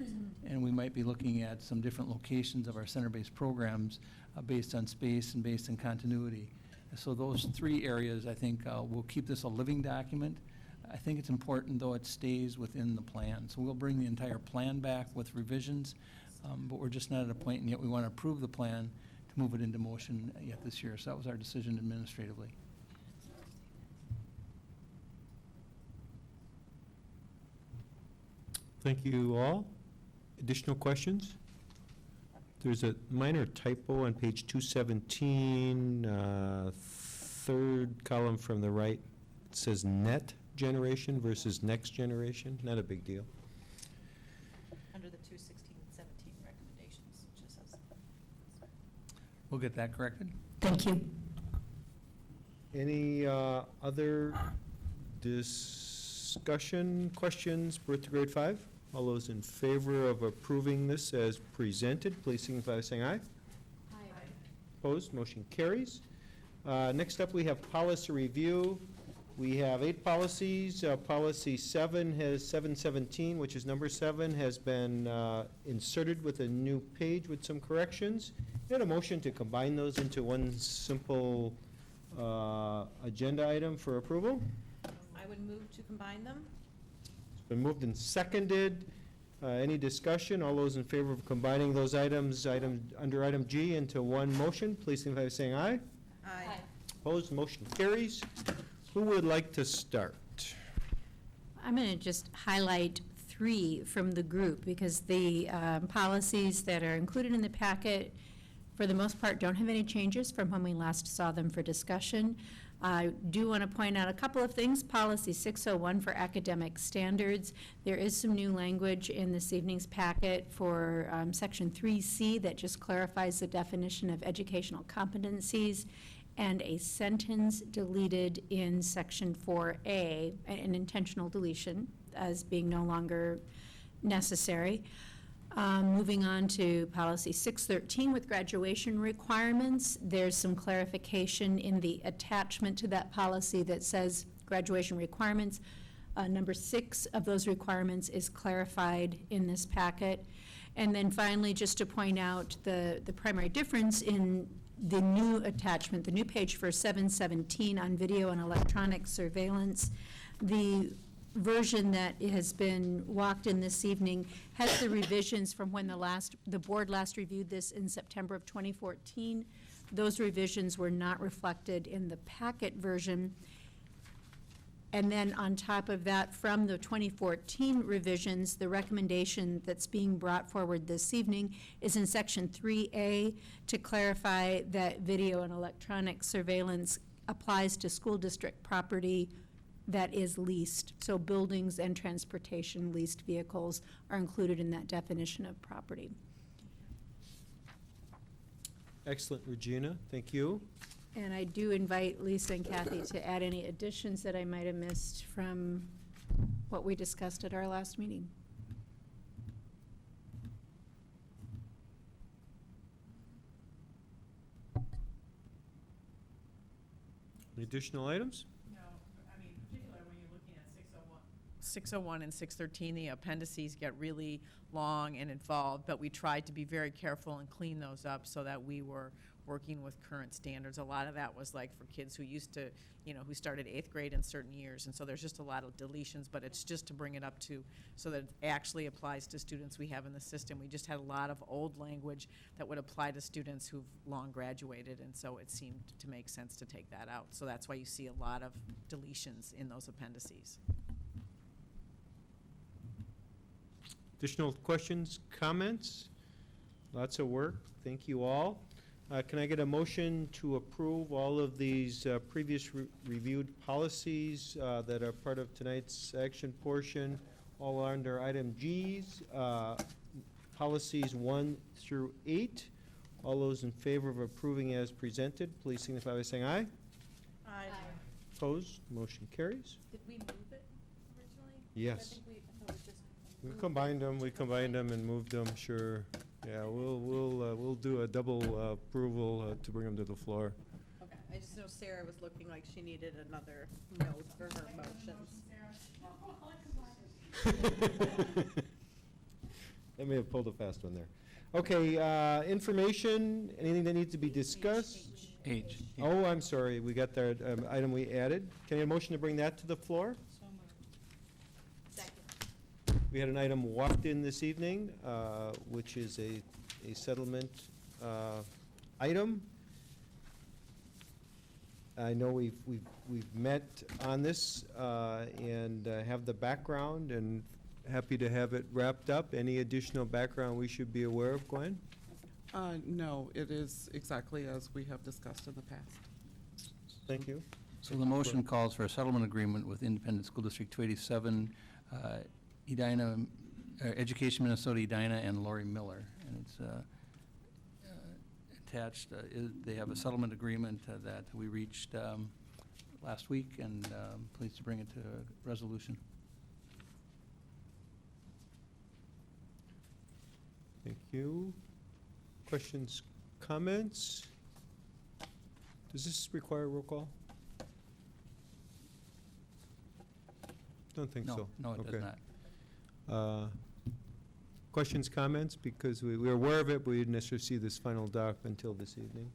And we might be looking at some different locations of our center-based programs based on space and based on continuity. So those 3 areas, I think, will keep this a living document. I think it's important, though, it stays within the plan. So we'll bring the entire plan back with revisions, but we're just not at a point, and yet we want to approve the plan to move it into motion yet this year. So that was our decision administratively. Thank you all. Additional questions? There's a minor typo on page 217, 3rd column from the right. It says net generation versus next generation. Not a big deal. Under the 216 and 17 recommendations, it just says. We'll get that corrected. Thank you. Any other discussion, questions, birth to grade 5? All those in favor of approving this as presented, please signify by saying aye. Aye. Opposed, motion carries. Next up, we have policy review. We have 8 policies. Policy 717, which is number 7, has been inserted with a new page with some corrections. And a motion to combine those into one simple agenda item for approval. I would move to combine them. Been moved and seconded. Any discussion? All those in favor of combining those items, under item G into one motion, please signify by saying aye. Aye. Opposed, motion carries. Who would like to start? I'm going to just highlight 3 from the group because the policies that are included in the packet, for the most part, don't have any changes from when we last saw them for discussion. I do want to point out a couple of things. Policy 601 for academic standards. There is some new language in this evening's packet for Section 3C that just clarifies the definition of educational competencies, and a sentence deleted in Section 4A, an intentional deletion, as being no longer necessary. Moving on to policy 613 with graduation requirements, there's some clarification in the attachment to that policy that says graduation requirements. Number 6 of those requirements is clarified in this packet. And then finally, just to point out the primary difference in the new attachment, the new page for 717 on video and electronic surveillance, the version that has been walked in this evening has the revisions from when the board last reviewed this in September of 2014. Those revisions were not reflected in the packet version. And then on top of that, from the 2014 revisions, the recommendation that's being brought forward this evening is in Section 3A to clarify that video and electronic surveillance applies to school district property that is leased. So buildings and transportation leased vehicles are included in that definition of property. Excellent, Regina. Thank you. And I do invite Lisa and Cathy to add any additions that I might have missed from what we discussed at our last meeting. Any additional items? No, I mean, particularly when you're looking at 601 and 613, the appendices get really long and involved, but we tried to be very careful and clean those up so that we were working with current standards. A lot of that was like for kids who used to, who started 8th grade in certain years, and so there's just a lot of deletions, but it's just to bring it up to, so that it actually applies to students we have in the system. We just had a lot of old language that would apply to students who've long graduated, and so it seemed to make sense to take that out. So that's why you see a lot of deletions in those appendices. Additional questions, comments? Lots of work. Thank you all. Can I get a motion to approve all of these previous reviewed policies that are part of tonight's action portion, all under item G's, policies 1 through 8? All those in favor of approving as presented, please signify by saying aye. Aye. Opposed? Motion carries. Did we move it originally? Yes. I thought it was just. We combined them and moved them, sure. Yeah, we'll do a double approval to bring them to the floor. Okay, I just know Sarah was looking like she needed another note for her motions. They may have pulled a fast one there. Okay, information, anything that needs to be discussed? H. Oh, I'm sorry, we got that item we added. Can I get a motion to bring that to the floor? We had an item walked in this evening, which is a settlement item. I know we've met on this and have the background, and happy to have it wrapped up. Any additional background we should be aware of, Gwen? No, it is exactly as we have discussed in the past. Thank you. So the motion calls for a settlement agreement with Independent School District 287, Edina, Education Minnesota, Edina, and Lori Miller. And it's attached, they have a settlement agreement that we reached last week, and pleased to bring it to a resolution. Thank you. Questions, comments? Does this require a roll call? Don't think so. No, it does not. Questions, comments? Because we were aware of it, but we didn't necessarily see this final doc until this evening.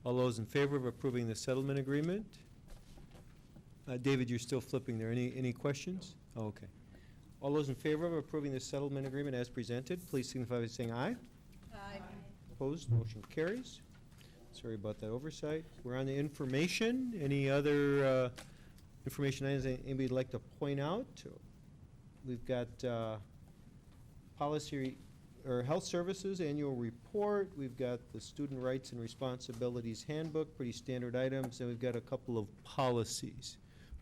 All those in favor of approving the settlement agreement? David, you're still flipping there. Any questions? Oh, okay. All those in favor of approving the settlement agreement as presented, please signify by saying aye. Aye. Opposed, motion carries. Sorry about that oversight. We're on the information. Any other information items anybody'd like to point out? We've got policy or health services annual report. We've got the student rights and responsibilities handbook, pretty standard items, and we've got a couple of policies.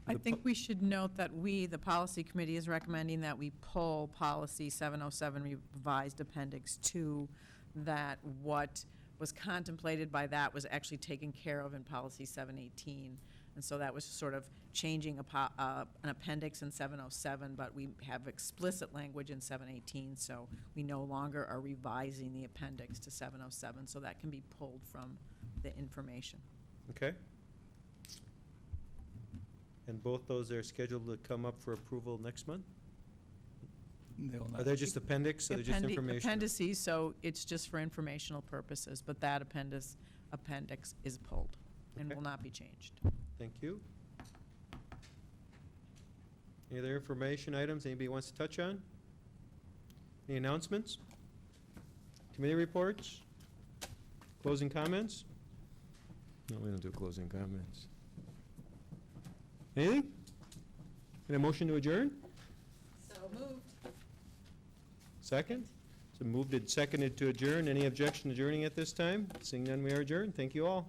I think we should note that the policy committee is recommending that we pull policy 707 revised appendix 2, that what was contemplated by that was actually taken care of in policy 718. And so that was sort of changing an appendix in 707, but we have explicit language in 718, so we no longer are revising the appendix to 707, so that can be pulled from the information. Okay. And both those are scheduled to come up for approval next month? Are they just appendix, or they're just information? Appendices, so it's just for informational purposes, but that appendix is pulled and Okay. will not be changed. Thank you. Any other information items anybody wants to touch on? Any announcements? Committee reports? Closing comments? No, we don't do closing comments. Anything? Any motion to adjourn? So moved. Second? So moved and seconded to adjourn. Any objection to adjourning at this time? Seeing none, we are adjourned. Thank you all.